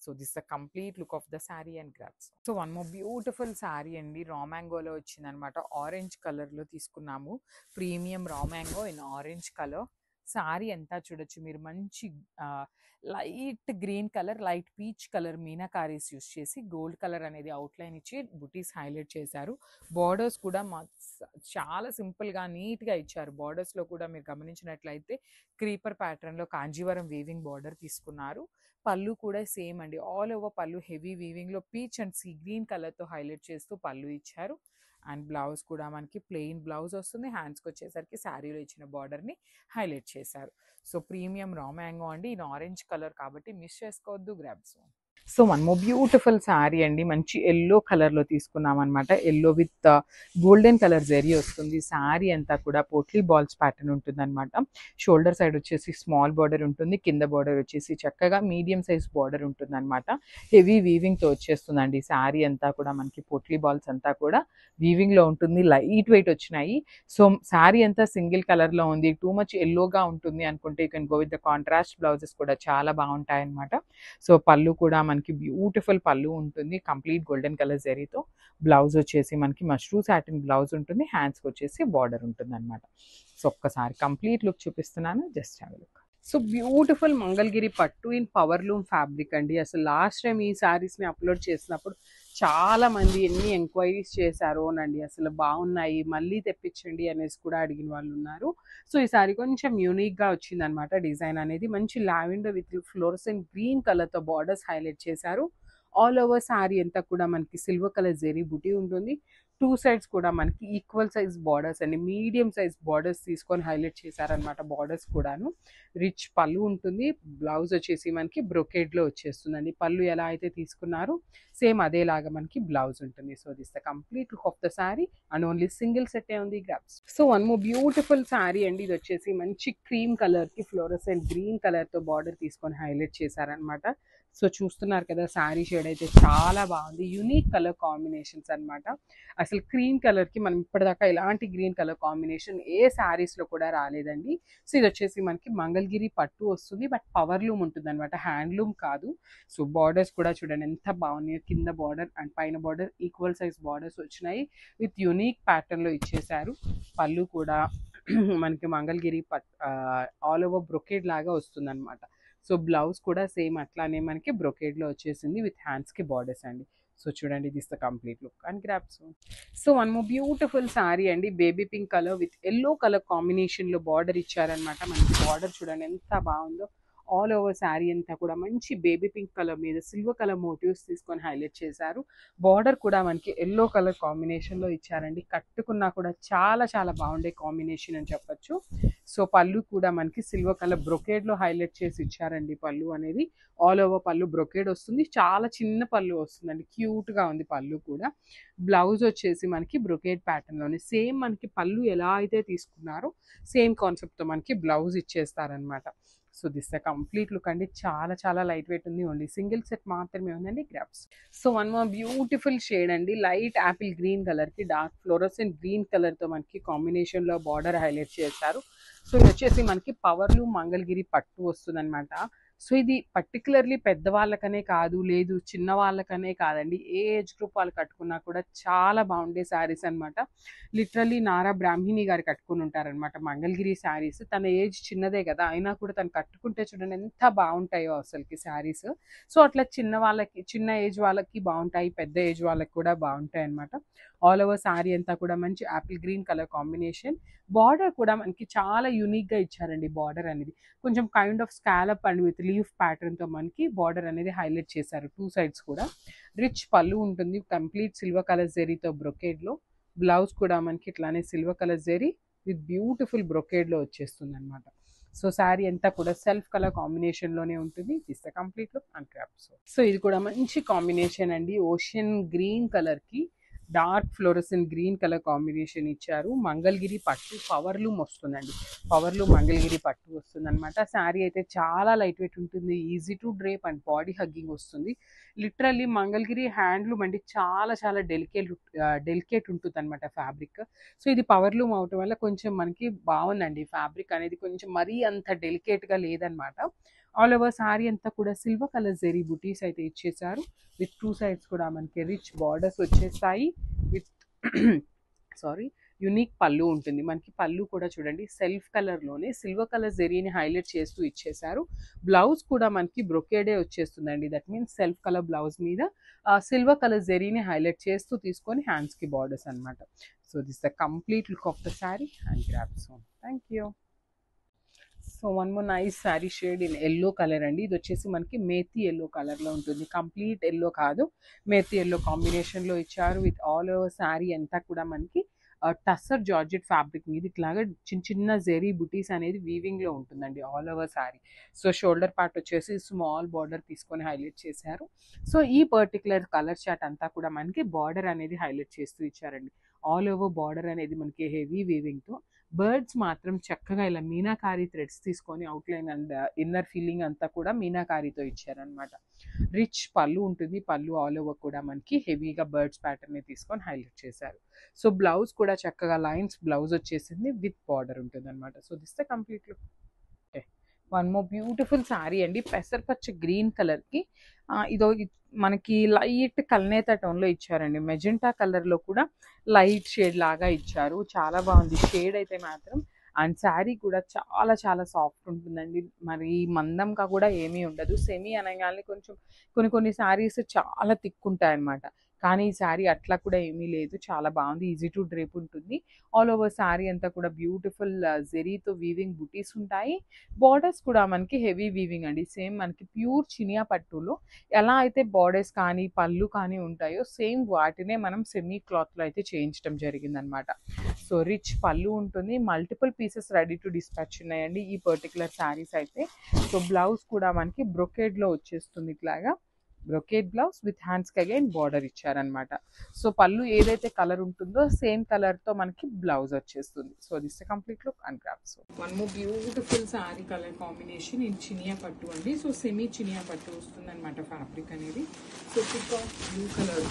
So this the complete look of the sari and grabs. So one more beautiful sari అండి. రా మ్యాంగోలో వచ్చిందనమాట. ఆరెంజ్ కలర్లో తీసుకున్నాము. Premium raw mango in orange colour. Sari అంతా చూడొచ్చు మీరు. మంచి light green colour, light peach colour meenakaris use చేసి గోల్డ్ కలర్ అనేది అవుట్లైన్ ఇచ్చి బుటీస్ హైలైట్ చేశారు. బార్డర్స్ కూడా చాలా సింపుల్గా నీట్గా ఇచ్చారు. బార్డర్స్లో కూడా మీరు గమనించినట్లయితే క్రీపర్ ప్యాటర్న్లో కాంజీవరం వీవింగ్ బార్డర్ తీసుకున్నారు. పళ్ళు కూడా సేమ్ అండి. ఆల్ ఓవర్ పళ్ళు హెవీ వీవింగ్లో పీచ్ అండ్ సీ గ్రీన్ కలర్తో హైలైట్ చేస్తూ పళ్ళు ఇచ్చారు. అండ్ బ్లౌజ్ కూడా మనకి ప్లెయిన్ బ్లౌజ్ వస్తుంది. హ్యాండ్స్కి వచ్చేసరికి శారీలో ఇచ్చిన బార్డర్ని హైలైట్ చేశారు. సో ప్రీమియం రా మ్యాంగో అండి. ఇన్ ఆరెంజ్ కలర్ కాబట్టి మిస్ చేసుకోవద్దు. Grabs. So one more beautiful sari అండి. మంచి ఎల్లో కలర్లో తీసుకున్నాం అనమాట. Yellow with golden colour zari వస్తుంది. శారీ అంతా కూడా పోట్లీ బాల్స్ ప్యాటర్న్ ఉంటుంది అనమాట. షోల్డర్ సైడ్ వచ్చేసి స్మాల్ బార్డర్ ఉంటుంది. కింద బార్డర్ వచ్చేసి చక్కగా మీడియం సైజ్ బార్డర్ ఉంటుంది అనమాట. హెవీ వీవింగ్తో వచ్చేస్తుందండి. శారీ అంతా కూడా మనకి పోట్లీ బాల్స్ అంతా కూడా వీవింగ్లో ఉంటుంది. లైట్ వెయిట్ వచ్చినాయి. సో శారీ అంతా సింగిల్ కలర్లో ఉంది. టూ మచ్ ఎల్లోగా ఉంటుంది అనుకుంటే you can go with the contrast blouses కూడా చాలా బాగుంటాయి అనమాట. సో పళ్ళు కూడా మనకి బ్యూటిఫుల్ పళ్ళు ఉంటుంది. కంప్లీట్ గోల్డెన్ కలర్ జరీతో. బ్లౌజ్ వచ్చేసి మనకి మష్రూ సాటిన్ బ్లౌజ్ ఉంటుంది. హ్యాండ్స్కి వచ్చేసి బార్డర్ ఉంటుంది అనమాట. సో ఒక్కసారి కంప్లీట్ లుక్ చూపిస్తున్నాను. Just have a look. So beautiful Mangalagiri పట్టు ఇన్ పవర్ లూమ్ ఫ్యాబ్రిక్ అండి. అసలు లాస్ట్ టైం ఈ శారీస్ని అప్లోడ్ చేసినప్పుడు చాలా మంది ఎన్ని ఎంక్వైరీస్ చేశారు అనండి. అసలు బాగున్నాయి, మళ్ళీ తెప్పించండి అనేసి కూడా అడిగిన వాళ్ళు ఉన్నారు. సో ఈ శారీ కొంచెం యూనిక్గా వచ్చింది అనమాట. డిజైన్ అనేది మంచి లావెండర్ విత్ ఫ్లోరసెంట్ గ్రీన్ కలర్తో బార్డర్స్ హైలైట్ చేశారు. ఆల్ ఓవర్ శారీ అంతా కూడా మనకి సిల్వర్ కలర్ జెరీ బుటీ ఉంటుంది. టూ సైడ్స్ కూడా మనకి ఈక్వల్ సైజ్ బార్డర్స్ అండి. మీడియం సైజ్ బార్డర్స్ తీసుకొని హైలైట్ చేశారనమాట. బార్డర్స్ కూడాను రిచ్ పళ్ళు ఉంటుంది. బ్లౌజ్ వచ్చేసి మనకి బ్రొకేడ్లో వచ్చేస్తుందండి. పళ్ళు ఎలా అయితే తీసుకున్నారో సేమ్ అదేలాగా మనకి బ్లౌజ్ ఉంటుంది. So this the complete look of the sari and only single set ఉంది grabs. So one more beautiful sari అండి. ఇది వచ్చేసి మంచి క్రీమ్ కలర్కి ఫ్లోరసెంట్ గ్రీన్ కలర్తో బార్డర్ తీసుకొని హైలైట్ చేశారనమాట. సో చూస్తున్నారు కదా, శారీ షేడ్ అయితే చాలా బాగుంది. యూనిక్ కలర్ కాంబినేషన్స్ అనమాట. అసలు క్రీమ్ కలర్కి మనం ఇప్పటిదాకా ఇలాంటి గ్రీన్ కలర్ కాంబినేషన్ ఏ శారీస్లో కూడా రాలేదండి. సో ఇది వచ్చేసి మనకి మంగళగిరి పట్టు వస్తుంది. బట్ పవర్ లూమ్ ఉంటుంది అనమాట, హ్యాండ్లూమ్ కాదు. సో బార్డర్స్ కూడా చూడండి ఎంత బాగున్నాయో. కింద బార్డర్ అండ్ పైన బార్డర్ ఈక్వల్ సైజ్ బార్డర్స్ వచ్చినాయి. విత్ యూనిక్ ప్యాటర్న్లో ఇచ్చేసారు. పళ్ళు కూడా మనకి మంగళగిరి ఆల్ ఓవర్ బ్రొకేడ్ లాగా వస్తుంది అనమాట. సో బ్లౌజ్ కూడా సేమ్ అట్లానే మనకి బ్రొకేడ్లో వచ్చేసింది విత్ హ్యాండ్స్కి బార్డర్స్ అండి. సో చూడండి this the complete look and grabs. So one more beautiful sari అండి. Baby pink colour with yellow colour కాంబినేషన్లో బార్డర్ ఇచ్చారనమాట. మనకి బార్డర్ చూడండి ఎంత బాగుందో. ఆల్ ఓవర్ శారీ అంతా కూడా మంచి బేబీ పింక్ కలర్ మీద సిల్వర్ కలర్ మోటివ్స్ తీసుకొని హైలైట్ చేశారు. బార్డర్ కూడా మనకి ఎల్లో కలర్ కాంబినేషన్లో ఇచ్చారండి. కట్టుకున్నా కూడా చాలా చాలా బాగుండే కాంబినేషన్ అని చెప్పచ్చు. సో పళ్ళు కూడా మనకి సిల్వర్ కలర్ బ్రొకేడ్లో హైలైట్ చేసి ఇచ్చారండి. పళ్ళు అనేది ఆల్ ఓవర్ పళ్ళు బ్రొకేడ్ వస్తుంది. చాలా చిన్న పళ్ళు వస్తుందండి. క్యూట్గా ఉంది పళ్ళు కూడా. బ్లౌజ్ వచ్చేసి మనకి బ్రొకేడ్ ప్యాటర్న్లోనే సేమ్ మనకి పళ్ళు ఎలా అయితే తీసుకున్నారో సేమ్ కాన్సెప్ట్తో మనకి బ్లౌజ్ ఇచ్చేస్తారనమాట. So this the complete look అండి. చాలా చాలా లైట్ వెయిట్ ఉంది. ఓన్లీ సింగిల్ సెట్ మాత్రమే ఉందండి grabs. So one more beautiful shade అండి. లైట్ యాపిల్ గ్రీన్ కలర్కి డార్క్ ఫ్లోరసెంట్ గ్రీన్ కలర్తో మనకి కాంబినేషన్లో బార్డర్ హైలైట్ చేశారు. సో ఇది వచ్చేసి మనకి పవర్లు మంగళగిరి పట్టు వస్తుంది అనమాట. సో ఇది పర్టికులర్లీ పెద్దవాళ్ళకనే కాదు, లేదు చిన్న వాళ్ళకనే కాదండి, ఏ ఏజ్ గ్రూప్ వాళ్ళు కట్టుకున్నా కూడా చాలా బాగుండే శారీస్ అనమాట. లిటరల్లీ నారా బ్రాహ్మిణి గారు కట్టుకుని ఉంటారనమాట మంగళగిరి శారీస్. తన ఏజ్ చిన్నదే కదా, అయినా కూడా తను కట్టుకుంటే చూడండి ఎంత బాగుంటాయో అసలుకి శారీస్. సో అట్లా చిన్న వాళ్ళకి, చిన్న ఏజ్ వాళ్ళకి బాగుంటాయి, పెద్ద ఏజ్ వాళ్ళకి కూడా బాగుంటాయి అనమాట. ఆల్ ఓవర్ శారీ అంతా కూడా మంచి యాపిల్ గ్రీన్ కలర్ కాంబినేషన్. బార్డర్ కూడా మనకి చాలా యూనిక్గా ఇచ్చారండి. బార్డర్ అనేది కొంచెం kind of scallop and with leaf ప్యాటర్న్తో మనకి బార్డర్ అనేది హైలైట్ చేశారు. టూ సైడ్స్ కూడా రిచ్ పళ్ళు ఉంటుంది. కంప్లీట్ సిల్వర్ కలర్ జెరీతో బ్రొకేడ్లో. బ్లౌజ్ కూడా మనకి ఇట్లానే silver colour zari with beautiful బ్రొకేడ్లో వచ్చేస్తుంది అనమాట. సో శారీ అంతా కూడా సెల్ఫ్ కలర్ కాంబినేషన్లోనే ఉంటుంది. This the complete look and craft. So ఇది కూడా మంచి కాంబినేషన్ అండి. ఓషియన్ గ్రీన్ కలర్కి dark fluorescent green colour combination ఇచ్చారు. మంగళగిరి పట్టు పవర్లూమ్ వస్తుందండి. పవర్లూమ్ మంగళగిరి పట్టు వస్తుంది అనమాట. శారీ అయితే చాలా లైట్ వెయిట్ ఉంటుంది, easy to drape and body hugging వస్తుంది. లిటరల్లీ మంగళగిరి హ్యాండ్లూమ్ అండి, చాలా చాలా డెలికేట్ ఉంటుంది అనమాట ఫ్యాబ్రిక్. సో ఇది పవర్లూమ్ అవటం వల్ల కొంచెం మనకి బాగుందండి. ఫ్యాబ్రిక్ అనేది కొంచెం మరీ అంత డెలికేట్గా లేదనమాట. ఆల్ ఓవర్ శారీ అంతా కూడా సిల్వర్ కలర్ జెరీ బుటీస్ అయితే ఇచ్చేసారు. విత్ టూ సైడ్స్ కూడా మనకి రిచ్ బార్డర్స్ వచ్చేస్తాయి. విత్ సారీ యునిక్ పళ్ళు ఉంటుంది. మనకి పళ్ళు కూడా చూడండి సెల్ఫ్ కలర్లోనే సిల్వర్ కలర్ జెరీని హైలైట్ చేస్తూ ఇచ్చేసారు. బ్లౌజ్ కూడా మనకి బ్రొకేడే వచ్చేస్తుందండి. That means self colour blouse మీద సిల్వర్ కలర్ జెరీని హైలైట్ చేస్తూ తీసుకొని హ్యాండ్స్కి బార్డర్స్ అనమాట. So this the complete look of the sari and grab son. Thank you. So one more nice sari shade in yellow colour అండి. ఇది వచ్చేసి మనకి మేతి ఎల్లో కలర్లో ఉంటుంది. కంప్లీట్ ఎల్లో కాదు, మేతి ఎల్లో కాంబినేషన్లో ఇచ్చారు. విత్ ఆల్ ఓవర్ శారీ అంతా కూడా మనకి టస్సర్ జార్జెట్ ఫ్యాబ్రిక్ మీద ఇట్లాగా చిన్న చిన్న జెరీ బుటీస్ అనేది వీవింగ్లో ఉంటుందండి all over sari. So shoulder part వచ్చేసి స్మాల్ బార్డర్ తీసుకొని హైలైట్ చేశారు. సో ఈ పర్టికులర్ కలర్ చార్ట్ అంతా కూడా మనకి బార్డర్ అనేది హైలైట్ చేస్తూ ఇచ్చారండి. ఆల్ ఓవర్ బార్డర్ అనేది మనకి హెవీ వీవింగ్తో, బర్డ్స్ మాత్రం చక్కగా ఇలా మీనాకారి థ్రెడ్స్ తీసుకొని అవుట్లైన్ అండ్ ఇన్నర్ ఫీలింగ్ అంతా కూడా మీనాకారితో ఇచ్చారనమాట. రిచ్ పళ్ళు ఉంటుంది. పళ్ళు ఆల్ ఓవర్ కూడా మనకి హెవీగా బర్డ్స్ ప్యాటర్న్ తీసుకొని హైలైట్ చేశారు. సో బ్లౌజ్ కూడా చక్కగా లైన్స్ బ్లౌజ్ వచ్చేసింది విత్ బార్డర్ ఉంటుంది అనమాట. So this the complete look. One more beautiful sari అండి, పెసరపచ్చ గ్రీన్ కలర్కి ఇదో మనకి లైట్ కల్నేత టోన్లో ఇచ్చారండి. మెజెంటా కలర్లో కూడా లైట్ షేడ్ లాగా ఇచ్చారు. చాలా బాగుంది షేడ్ అయితే మాత్రం. అండ్ శారీ కూడా చాలా చాలా సాఫ్ట్ ఉంటుందండి. మరి మందంగా కూడా ఏమీ ఉండదు. సెమీ అనగానే కొంచెం కొన్ని శారీస్ చాలా థిక్ ఉంటాయి అన్నమాట. కానీ ఈ శారీ అట్లా కూడా ఏమీ లేదు, చాలా బాగుంది, ఈజీ టు డ్రేప్ ఉంటుంది. ఆల్ ఓవర్ శారీ అంతా కూడా బ్యూటిఫుల్ జెరీతో వీవింగ్ బుటీస్ ఉంటాయి. బార్డర్స్ కూడా మనకి హెవీ వీవింగ్ అండి. సేమ్ మనకి ప్యూర్ చినియా పట్టులో ఎలా అయితే బార్డర్స్ కానీ పళ్ళు కానీ ఉంటాయో సేమ్ వాటినే మనం సెమీ క్లాత్లో అయితే చేయించడం జరిగిందనమాట. సో రిచ్ పళ్ళు ఉంటుంది. Multiple pieces ready to dispatch ఉన్నాయండి ఈ పర్టికులర్ శారీస్ అయితే. సో బ్లౌజ్ కూడా మనకి బ్రొకేడ్లో వచ్చేస్తుంది. ఇట్లాగా బ్రొకేడ్ బ్లౌజ్ విత్ హ్యాండ్స్కి అగైన్ బార్డర్ ఇచ్చారనమాట. సో పళ్ళు ఏదైతే కలర్ ఉంటుందో సేమ్ కలర్తో మనకి బ్లౌజ్ వచ్చేస్తుంది. So this complete look and craft. So one more beautiful sari colour combination in Chiniya పట్టు అండి. సో సెమీ చినియా పట్టు వస్తుంది అనమాట ఫ్యాబ్రిక్ అనేది. సో పికాక్ బ్లూ కలర్,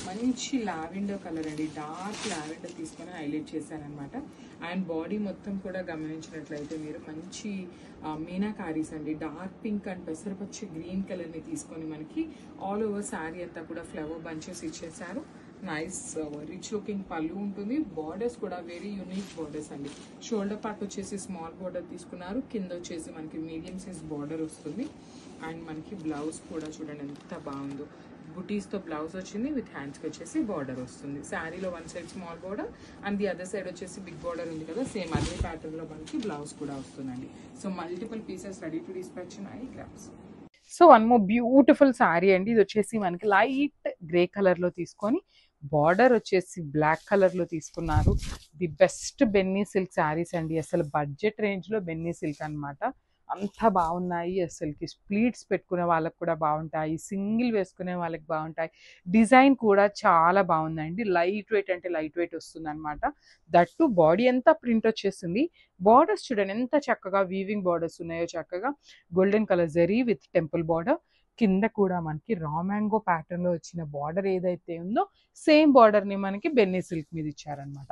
మంచి లావెండర్ కలర్ అండి, డార్క్ లావెండర్ తీసుకొని హైలైట్ చేశారనమాట. అండ్ బాడీ మొత్తం కూడా గమనించినట్లయితే మీరు మంచి మీనాకారీస్ అండి, డార్క్ పింక్ అండ్ పెసరపచ్చి గ్రీన్ కలర్ని తీసుకొని మనకి ఆల్ ఓవర్ శారీ అంతా కూడా ఫ్లవర్ బంచెస్ ఇచ్చేసారు. నైస్ రిచ్ లుకింగ్ పళ్ళు ఉంటుంది. బార్డర్స్ కూడా వెరీ యూనిక్ బార్డర్స్ అండి. షోల్డర్ పార్ట్ వచ్చేసి స్మాల్ బార్డర్ తీసుకున్నారు, కింద వచ్చేసి మనకి మీడియం సైజ్ బార్డర్ వస్తుంది. అండ్ మనకి బ్లౌజ్ కూడా చూడండి ఎంత బాగుందో, బుటీస్తో బ్లౌజ్ వచ్చింది. విత్ హ్యాండ్స్కి వచ్చేసి బార్డర్ వస్తుంది. శారీలో one side small border and the other side వచ్చేసి బిగ్ బార్డర్ ఉంది కదా, సేమ్ అదే ప్యాటర్న్లో మనకి బ్లౌజ్ కూడా వస్తుందండి. So multiple pieces ready to dispatch ఉన్నాయి grabs. So one more beautiful sari అండి. ఇది వచ్చేసి మనకి లైట్ గ్రే కలర్లో తీసుకొని బార్డర్ వచ్చేసి బ్లాక్ కలర్లో తీసుకున్నారు. ది బెస్ట్ బెన్నీ సిల్క్ శారీస్ అండి. అసలు బడ్జెట్ రేంజ్లో బెన్నీ సిల్క్ అనమాట. అంత బాగున్నాయి. అసలుకి ప్లీట్స్ పెట్టుకునే వాళ్ళకి కూడా బాగుంటాయి, సింగిల్ వేసుకునే వాళ్ళకి బాగుంటాయి. డిజైన్ కూడా చాలా బాగుందండి. లైట్ వెయిట్ అంటే లైట్ వెయిట్ వస్తుంది అనమాట. దట్టు బాడీ అంతా ప్రింట్ వచ్చేసింది. బార్డర్స్ చూడండి ఎంత చక్కగా వీవింగ్ బార్డర్స్ ఉన్నాయో, చక్కగా golden colour zari with temple border. కింద కూడా మనకి రా మ్యాంగో ప్యాటర్న్లో వచ్చిన బార్డర్ ఏదైతే ఉందో సేమ్ బార్డర్ని మనకి బెన్నీ సిల్క్ మీద ఇచ్చారనమాట.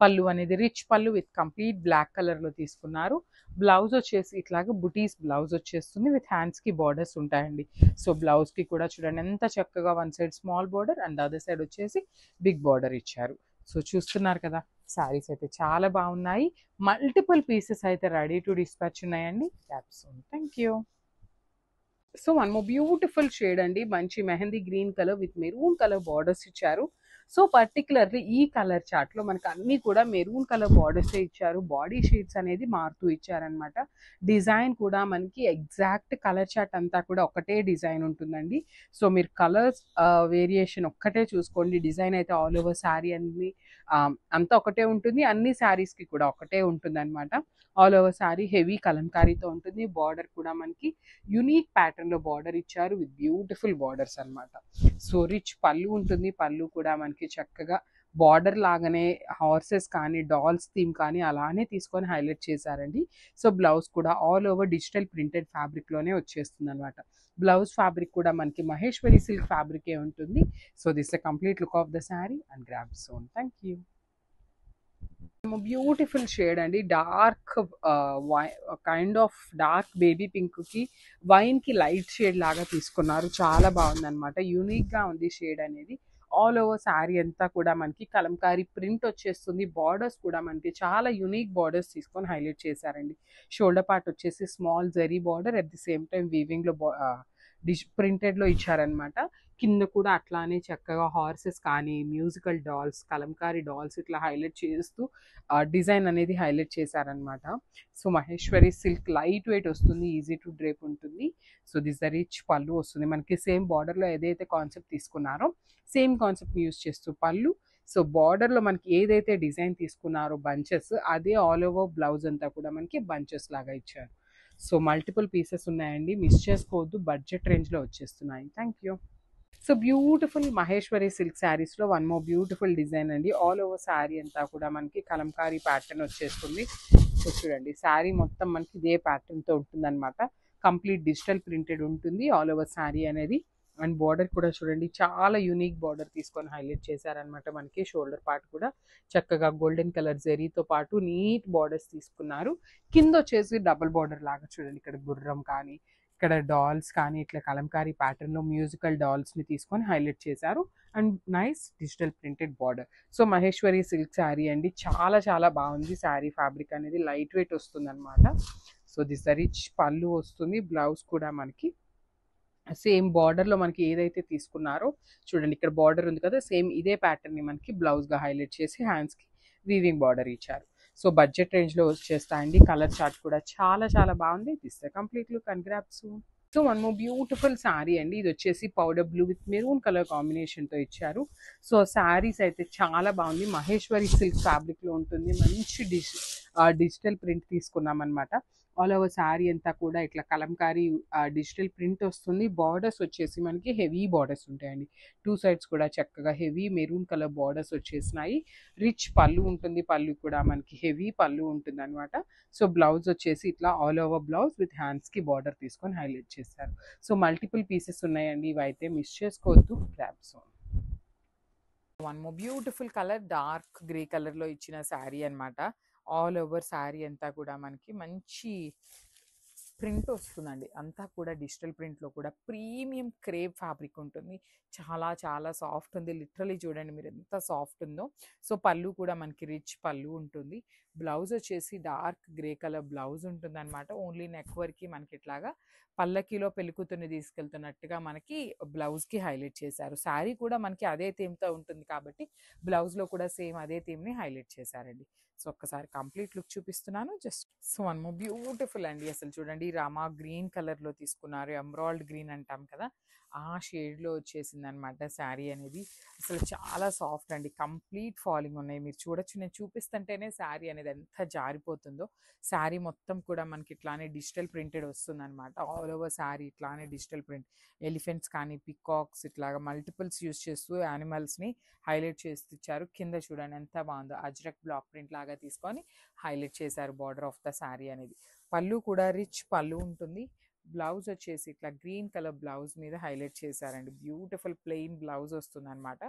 పళ్ళు అనేది రిచ్ పళ్ళు విత్ కంప్లీట్ బ్లాక్ కలర్లో తీసుకున్నారు. బ్లౌజ్ వచ్చేసి ఇట్లాగా బుటీస్ బ్లౌజ్ వచ్చేస్తుంది. విత్ హ్యాండ్స్కి బార్డర్స్ ఉంటాయండి. సో బ్లౌజ్కి కూడా చూడండి ఎంత చక్కగా one side small border and other side వచ్చేసి బిగ్ బార్డర్ ఇచ్చారు. సో చూస్తున్నారు కదా, శారీస్ అయితే చాలా బాగున్నాయి. మల్టిపుల్ పీసెస్ అయితే రెడీ టు డిస్పాచ్ ఉన్నాయండి. Thank you. So one more beautiful shade అండి, మంచి mehndi green colour with maroon colour borders ఇచ్చారు. సో పర్టికులర్లీ ఈ కలర్ చార్ట్లో మనకు అన్నీ కూడా మెరూన్ కలర్ బార్డర్సే ఇచ్చారు. బాడీ షేడ్స్ అనేది మారుతూ ఇచ్చారనమాట. డిజైన్ కూడా మనకి ఎగ్జాక్ట్ కలర్ చార్ట్ అంతా కూడా ఒకటే డిజైన్ ఉంటుందండి. సో మీరు కలర్స్ వేరియేషన్ ఒక్కటే చూసుకోండి. డిజైన్ అయితే ఆల్ ఓవర్ శారీ అన్ని అంతా ఒకటే ఉంటుంది. అన్ని శారీస్కి కూడా ఒకటే ఉంటుంది అనమాట. ఆల్ ఓవర్ శారీ హెవీ కలంకారీతో ఉంటుంది. బార్డర్ కూడా మనకి యునిక్ ప్యాటర్న్లో బార్డర్ ఇచ్చారు విత్ బ్యూటిఫుల్ బార్డర్స్ అనమాట. సో రిచ్ పళ్ళు ఉంటుంది. పళ్ళు కూడా మనకి చక్కగా బార్డర్ లాగానే హార్సెస్ కానీ డాల్స్ థీమ్ కానీ అలానే తీసుకొని హైలైట్ చేశారండి. సో బ్లౌజ్ కూడా ఆల్ ఓవర్ డిజిటల్ ప్రింటెడ్ ఫ్యాబ్రిక్లోనే వచ్చేస్తుంది అనమాట. బ్లౌజ్ ఫ్యాబ్రిక్ కూడా మనకి మహేశ్వరి సిల్క్ ఫ్యాబ్రికే ఉంటుంది. So this the complete look of the sari and grab soon. Thank you. Beautiful shade అండి. Dark kind of dark baby pink కి వైన్ కి లైట్ షేడ్ లాగా తీసుకున్నారు. చాలా బాగుంది అనమాట. యూనిక్ గా ఉంది షేడ్ అనేది. ఆల్ ఓవర్ శారీ అంతా కూడా మనకి కలంకారీ ప్రింట్ వచ్చేస్తుంది. బార్డర్స్ కూడా మనకి చాలా యూనిక్ బార్డర్స్ తీసుకొని హైలైట్ చేశారండి. షోల్డర్ పార్ట్ వచ్చేసి small zari border at the same time weaving లో ప్రింటెడ్ లో ఇచ్చారనమాట. కింద కూడా అట్లానే చక్కగా హార్సెస్ కానీ మ్యూజికల్ డాల్స్ కలంకారీ డాల్స్ ఇట్లా హైలైట్ చేస్తూ డిజైన్ అనేది హైలైట్ చేశారనమాట. So Maheshwari silk light weight వస్తుంది. ఈజీ టు డ్రేప్ ఉంటుంది. సో దిస్ ద రిచ్ పళ్ళు వస్తుంది మనకి. సేమ్ బార్డర్లో ఏదైతే కాన్సెప్ట్ తీసుకున్నారో సేమ్ కాన్సెప్ట్ యూజ్ చేస్తూ పళ్ళు. సో బార్డర్లో మనకి ఏదైతే డిజైన్ తీసుకున్నారో బంచెస్ అదే ఆల్ ఓవర్ బ్లౌజ్ అంతా కూడా మనకి బంచెస్ లాగా ఇచ్చారు. సో మల్టిపుల్ పీసెస్ ఉన్నాయండి. మిస్ చేసుకోవద్దు. బడ్జెట్ రేంజ్లో వచ్చేస్తున్నాయి. Thank you. So beautiful Maheshwari silk శారీస్లో వన్ మోర్ బ్యూటిఫుల్ డిజైన్ అండి. ఆల్ ఓవర్ శారీ అంతా కూడా మనకి కలంకారీ ప్యాటర్న్ వచ్చేస్తుంది. సో చూడండి శారీ మొత్తం మనకి ఇదే ప్యాటర్న్తో ఉంటుందన్నమాట. కంప్లీట్ డిజిటల్ ప్రింటెడ్ ఉంటుంది ఆల్ ఓవర్ శారీ అనేది. అండ్ బార్డర్ కూడా చూడండి చాలా యూనిక్ బార్డర్ తీసుకొని హైలైట్ చేశారనమాట. మనకి షోల్డర్ పార్ట్ కూడా చక్కగా గోల్డెన్ కలర్ జరీతో పాటు నీట్ బార్డర్స్ తీసుకున్నారు. కింద వచ్చేసి డబుల్ బార్డర్ లాగా చూడండి. ఇక్కడ గుర్రం కానీ ఇక్కడ డాల్స్ కానీ ఇట్లా కలంకారీ ప్యాటర్న్లో మ్యూజికల్ డాల్స్ని తీసుకొని హైలైట్ చేశారు. And nice digital printed border. So Maheshwari silk sari అండి. చాలా చాలా బాగుంది. శారీ ఫ్యాబ్రిక్ అనేది లైట్ వెయిట్ వస్తుంది అనమాట. సో దిస్ రిచ్ పళ్ళు వస్తుంది. బ్లౌజ్ కూడా మనకి సేమ్ బార్డర్లో మనకి ఏదైతే తీసుకున్నారో చూడండి. ఇక్కడ బార్డర్ ఉంది కదా, సేమ్ ఇదే ప్యాటర్న్ని మనకి బ్లౌజ్గా హైలైట్ చేసి హ్యాండ్స్కి వీవింగ్ బార్డర్ ఇచ్చారు. సో బడ్జెట్ రేంజ్లో వచ్చేస్తాయండి. కలర్ చార్ట్ కూడా చాలా చాలా బాగుంది. This complete look and grab soon. So one more beautiful sari అండి. ఇది వచ్చేసి powder blue with maroon colour కాంబినేషన్తో ఇచ్చారు. సో శారీస్ అయితే చాలా బాగుంది. మహేశ్వరి సిల్క్ ఫ్యాబ్రిక్లో ఉంటుంది. మంచి డిజిటల్ ప్రింట్ తీసుకున్నాం అనమాట. ఆల్ ఓవర్ శారీ అంతా కూడా ఇట్లా కలంకారీ డిజిటల్ ప్రింట్ వస్తుంది. బార్డర్స్ వచ్చేసి మనకి హెవీ బార్డర్స్ ఉంటాయండి. టూ సైడ్స్ కూడా చక్కగా హెవీ మెరూన్ కలర్ బార్డర్స్ వచ్చేసినాయి. రిచ్ పళ్ళు ఉంటుంది. పళ్ళు కూడా మనకి హెవీ పళ్ళు ఉంటుంది అనమాట. సో బ్లౌజ్ వచ్చేసి ఇట్లా ఆల్ ఓవర్ బ్లౌజ్ విత్ హ్యాండ్స్కి బార్డర్ తీసుకొని హైలైట్ చేశారు. సో మల్టిపుల్ పీసెస్ ఉన్నాయండి. ఇవైతే మిస్ చేసుకోవద్దు. Grabs one more beautiful colour dark grey కలర్లో ఇచ్చిన శారీ అనమాట. ఆల్ ఓవర్ శారీ అంతా కూడా మనకి మంచి ప్రింట్ వస్తుందండి. అంతా కూడా డిజిటల్ ప్రింట్లో కూడా ప్రీమియం క్రేప్ ఫ్యాబ్రిక్ ఉంటుంది. చాలా చాలా సాఫ్ట్ ఉంది. లిటరలీ చూడండి మీరు ఎంత సాఫ్ట్ ఉందో. సో పళ్ళు కూడా మనకి రిచ్ పళ్ళు ఉంటుంది. బ్లౌజ్ వచ్చేసి డార్క్ గ్రే కలర్ బ్లౌజ్ ఉంటుంది అనమాట. ఓన్లీ నెక్ వరకు మనకి ఇట్లాగా పల్లకిలో పెళ్ళికూతుర్ని తీసుకెళ్తున్నట్టుగా మనకి బ్లౌజ్కి హైలైట్ చేశారు. శారీ కూడా మనకి అదే థీమ్తో ఉంటుంది కాబట్టి బ్లౌజ్లో కూడా సేమ్ అదే థీమ్ని హైలైట్ చేశారండి. సో ఒక్కసారి కంప్లీట్ లుక్ చూపిస్తున్నాను. Just so one more beautiful అండి. అసలు చూడండి రామా గ్రీన్ కలర్లో తీసుకున్నారు. ఎమరాల్డ్ గ్రీన్ అంటాం కదా, ఆ షేడ్లో వచ్చేసింది అనమాట శారీ అనేది. అసలు చాలా సాఫ్ట్ అండి. కంప్లీట్ ఫాలింగ్ ఉన్నాయి. మీరు చూడొచ్చు. నేను చూపిస్తుంటేనే శారీ అనేది ఎంత జారిపోతుందో. శారీ మొత్తం కూడా మనకి ఇట్లానే డిజిటల్ ప్రింటెడ్ వస్తుంది అనమాట. ఆల్ ఓవర్ శారీ ఇట్లానే డిజిటల్ ప్రింట్. ఎలిఫెంట్స్ కానీ పికాక్స్ ఇట్లాగా మల్టిపుల్స్ యూస్ చేస్తూ యానిమల్స్ని హైలైట్ చేస్తూ ఇచ్చారు. కింద చూడండి ఎంత బాగుందో. అజ్రక్ బ్లాక్ ప్రింట్ లాగా తీసుకొని హైలైట్ చేశారు బార్డర్ ఆఫ్ ద శారీ అనేది. పళ్ళు కూడా రిచ్ పళ్ళు ఉంటుంది. బ్లౌజ్ వచ్చేసి ఇట్లా గ్రీన్ కలర్ బ్లౌజ్ మీద హైలైట్ చేశారండి. బ్యూటిఫుల్ ప్లెయిన్ బ్లౌజ్ వస్తుంది అనమాట.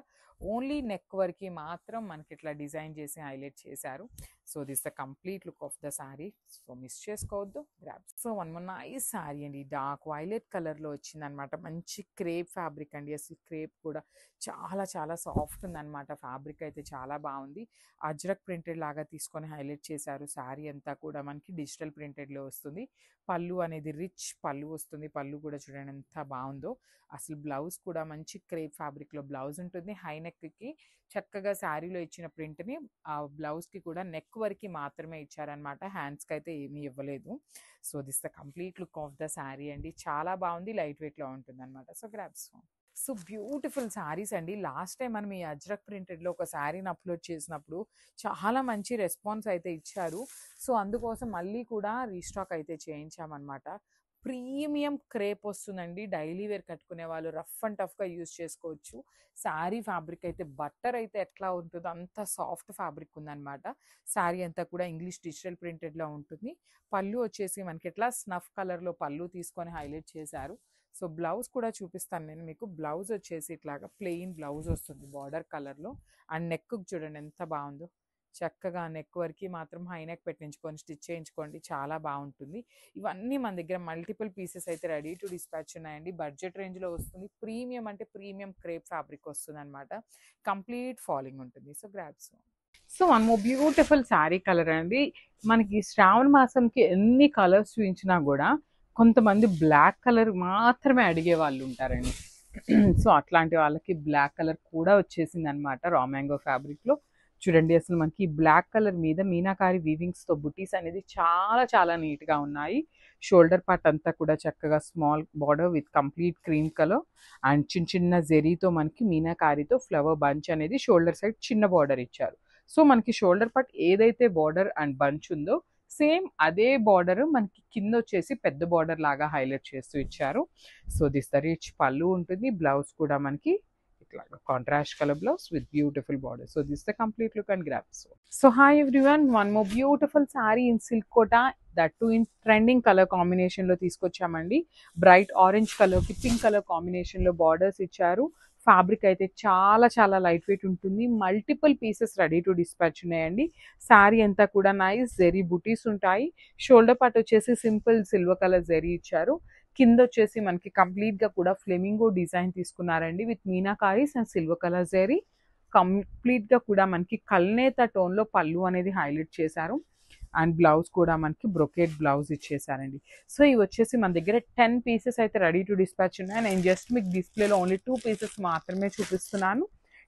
ఓన్లీ నెక్ వరకు మాత్రం మనకి ఇట్లా డిజైన్ చేసి హైలైట్ చేశారు. So this the complete look of the sari. So miss చేసుకోవద్దు. Grab. So one more nice sari అండి. డార్క్ వైలెట్ కలర్లో వచ్చిందనమాట. మంచి క్రేప్ ఫ్యాబ్రిక్ అండి. అసలు క్రేప్ కూడా చాలా చాలా సాఫ్ట్ ఉందన్నమాట. ఫ్యాబ్రిక్ అయితే చాలా బాగుంది. అజ్రక్ ప్రింటెడ్ లాగా తీసుకొని హైలైట్ చేశారు. శారీ అంతా కూడా మనకి డిజిటల్ ప్రింటెడ్లో వస్తుంది. పళ్ళు అనేది రిచ్ పళ్ళు వస్తుంది. పళ్ళు కూడా చూడండి ఎంత బాగుందో. అసలు బ్లౌజ్ కూడా మంచి క్రేప్ ఫ్యాబ్రిక్లో బ్లౌజ్ ఉంటుంది. హై నెక్కి చక్కగా శారీలో ఇచ్చిన ప్రింట్‌ని ఆ బ్లౌజ్‌కి కూడా నెక్ వరకి మాత్రమే ఇచ్చారనమాట. హ్యాండ్స్‌కి అయితే ఏమీ ఇవ్వలేదు. So, this the complete look of the sari అండి. చాలా బాగుంది. లైట్ వెయిట్‌లో ఉంటుందనమాట. So, grabs. So, beautiful saris అండి. లాస్ట్ టైం మనం ఈ అజ్రక్ ప్రింటెడ్‌లో ఒక శారీని అప్‌లోడ్ చేసినప్పుడు చాలా మంచి రెస్పాన్స్ అయితే ఇచ్చారు. సో, అందుకోసం మళ్ళీ కూడా రీస్టాక్ అయితే చేయించామనమాట. ప్రీమియం క్రేప్ వస్తుందండి. డైలీ వేర్ కట్టుకునే వాళ్ళు రఫ్ అండ్ టఫ్‌గా యూజ్ చేసుకోవచ్చు. శారీ ఫ్యాబ్రిక్ అయితే బట్టర్ అయితే ఎట్లా ఉంటుందో అంత సాఫ్ట్ ఫ్యాబ్రిక్ ఉందనమాట. శారీ అంతా కూడా ఇంగ్లీష్ డిజిటల్ ప్రింటెడ్‌లో ఉంటుంది. పళ్ళు వచ్చేసి మనకి ఎట్లా స్నఫ్ కలర్‌లో పళ్ళు తీసుకొని హైలైట్ చేశారు. సో, బ్లౌజ్ కూడా చూపిస్తాను నేను మీకు. బ్లౌజ్ వచ్చేసి ఇట్లాగా ప్లెయిన్ బ్లౌజ్ వస్తుంది బార్డర్ కలర్‌లో. అండ్ నెక్‌కి చూడండి ఎంత బాగుందో. చక్కగా నెక్ వరకి మాత్రం హై నెక్ పెట్టించుకొని స్టిచ్ చేయించుకోండి. చాలా బాగుంటుంది. ఇవన్నీ మన దగ్గర మల్టిపుల్ పీసెస్ అయితే రెడీ టు డిస్పాచ్ ఉన్నాయండి. బడ్జెట్ రేంజ్‌లో వస్తుంది. ప్రీమియం అంటే ప్రీమియం క్రేప్ ఫ్యాబ్రిక్ వస్తుందనమాట. కంప్లీట్ ఫాలింగ్ ఉంటుంది. So, grabs. So one more beautiful sari colour అండి. మనకి శ్రావణ మాసంకి ఎన్ని కలర్స్ చూపించినా కూడా కొంతమంది బ్లాక్ కలర్ మాత్రమే అడిగే వాళ్ళు ఉంటారండి. సో అట్లాంటి వాళ్ళకి బ్లాక్ కలర్ కూడా వచ్చేసింది అనమాట రా మ్యాంగో ఫ్యాబ్రిక్లో. చూడండి అసలు మనకి బ్లాక్ కలర్ మీద మీనాకారి వీవింగ్స్తో బుటీస్ అనేది చాలా చాలా నీట్గా ఉన్నాయి. షోల్డర్ పార్ట్ అంతా కూడా చక్కగా small border with complete cream colour and చిన్న చిన్న జెరీతో మనకి మీనాకారితో ఫ్లవర్ బంచ్ అనేది షోల్డర్ సైడ్ చిన్న బార్డర్ ఇచ్చారు. సో మనకి షోల్డర్ పార్ట్ ఏదైతే బార్డర్ అండ్ బంచ్ ఉందో సేమ్ అదే బార్డర్ మనకి కింద వచ్చేసి పెద్ద బార్డర్ లాగా హైలైట్ చేస్తూ ఇచ్చారు. సో దిస్ ద రిచ్ పళ్ళు ఉంటుంది. బ్లౌజ్ కూడా మనకి ఇట్లాగా contrast colour blouse with beautiful border. So this the complete look and grabs. So hi everyone, one more beautiful sari in silk Kota, that too in trending colour కాంబినేషన్లో తీసుకొచ్చామండి. Bright orange కలర్కి pink colour కాంబినేషన్లో borders ఇచ్చారు. Fabric అయితే చాలా చాలా light weight ఉంటుంది. Multiple pieces ready to dispatch ఉన్నాయండి. శారీ అంతా కూడా నైస్ జెరీ బుటీస్ ఉంటాయి. షోల్డర్ పార్ట్ వచ్చేసి సింపుల్ సిల్వర్ కలర్ జెరీ ఇచ్చారు. కింద వచ్చేసి మనకి కంప్లీట్గా కూడా ఫ్లెమింగో డిజైన్ తీసుకున్నారండి with meenakaris and silver colour zari. కంప్లీట్గా కూడా మనకి కల్నేత టోన్లో పళ్ళు అనేది హైలైట్ చేశారు. అండ్ బ్లౌజ్ కూడా మనకి బ్రొకేట్ బ్లౌజ్ ఇచ్చేసారండి. సో ఇవి వచ్చేసి మన దగ్గర 10 పీసెస్ అయితే రెడీ టు డిస్పాచ్ ఉన్నాయి. నేను జస్ట్ మీకు డిస్ప్లేలో ఓన్లీ 2 పీసెస్ మాత్రమే చూపిస్తున్నాను.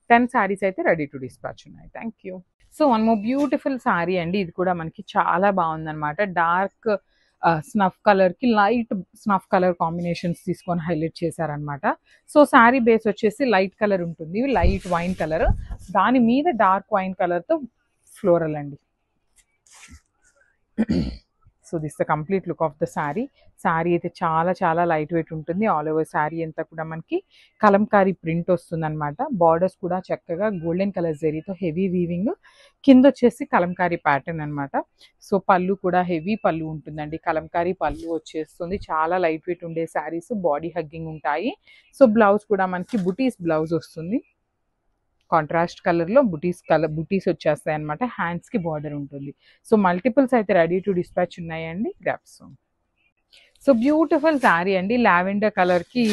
10 శారీస్ అయితే రెడీ టు డిస్పాచ్ ఉన్నాయి. Thank you. So one more beautiful sari అండి. ఇది కూడా మనకి చాలా బాగుందన్నమాట. డార్క్ స్నఫ్ కలర్కి లైట్ స్నఫ్ కలర్ కాంబినేషన్స్ తీసుకొని హైలైట్ చేశారనమాట. సో శారీ బేస్ వచ్చేసి లైట్ కలర్ ఉంటుంది, లైట్ వైన్ కలర్. దాని మీద డార్క్ వైన్ కలర్తో ఫ్లోరల్ అండి. So this the complete look of the sari. Sari అయితే చాలా చాలా లైట్ వెయిట్ ఉంటుంది. ఆల్ ఓవర్ శారీ అంతా కూడా మనకి కలంకారీ ప్రింట్ వస్తుంది అనమాట. బార్డర్స్ కూడా చక్కగా గోల్డెన్ కలర్ జెరీతో హెవీ వీవింగ్. కింద వచ్చేసి కలంకారీ ప్యాటర్న్ అనమాట. సో పళ్ళు కూడా హెవీ పళ్ళు ఉంటుందండి. కలంకారీ పళ్ళు వచ్చేస్తుంది. చాలా లైట్ వెయిట్ ఉండే శారీస్, బాడీ హగ్గింగ్ ఉంటాయి. సో బ్లౌజ్ కూడా మనకి బుటీస్ బ్లౌజ్ వస్తుంది. కాంట్రాస్ట్ కలర్లో బుటీస్ వచ్చేస్తాయి అనమాట. హ్యాండ్స్కి బార్డర్ ఉంటుంది. సో మల్టిపుల్స్ అయితే రెడీ టు డిస్పాచ్ ఉన్నాయండి. గ్రాప్స్. సో బ్యూటిఫుల్ శారీ అండి. లావెండర్ కలర్కి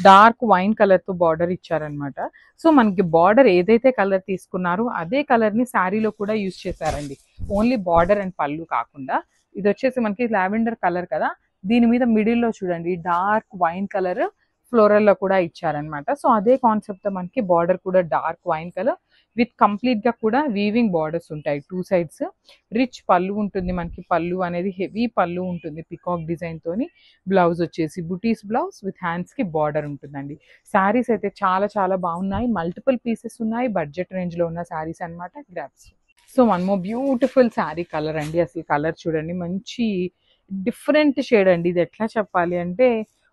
డార్క్ వైన్ కలర్తో బార్డర్ ఇచ్చారనమాట. సో మనకి బార్డర్ ఏదైతే కలర్ తీసుకున్నారో అదే కలర్ని శారీలో కూడా యూజ్ చేశారండి. ఓన్లీ బార్డర్ అండ్ పళ్ళు కాకుండా ఇది వచ్చేసి మనకి లావెండర్ కలర్ కదా, దీని మీద మిడిల్లో చూడండి డార్క్ వైన్ కలర్ ఫ్లోరల్లో కూడా ఇచ్చారనమాట. సో అదే కాన్సెప్ట్తో మనకి బార్డర్ కూడా డార్క్ వైన్ కలర్ విత్ కంప్లీట్గా కూడా వీవింగ్ బార్డర్స్ ఉంటాయి 2 సైడ్స్. రిచ్ పళ్ళు ఉంటుంది మనకి. పళ్ళు అనేది హెవీ పళ్ళు ఉంటుంది పికాక్ డిజైన్తోని. బ్లౌజ్ వచ్చేసి బుటీస్ బ్లౌజ్ విత్ హ్యాండ్స్కి బార్డర్ ఉంటుందండి. శారీస్ అయితే చాలా చాలా బాగున్నాయి. మల్టిపుల్ పీసెస్ ఉన్నాయి. బడ్జెట్ రేంజ్లో ఉన్న శారీస్ అనమాట. Grasp. So one more beautiful sari colour అండి. అసలు కలర్ చూడండి, మంచి డిఫరెంట్ షేడ్ అండి. ఇది ఎట్లా చెప్పాలి అంటే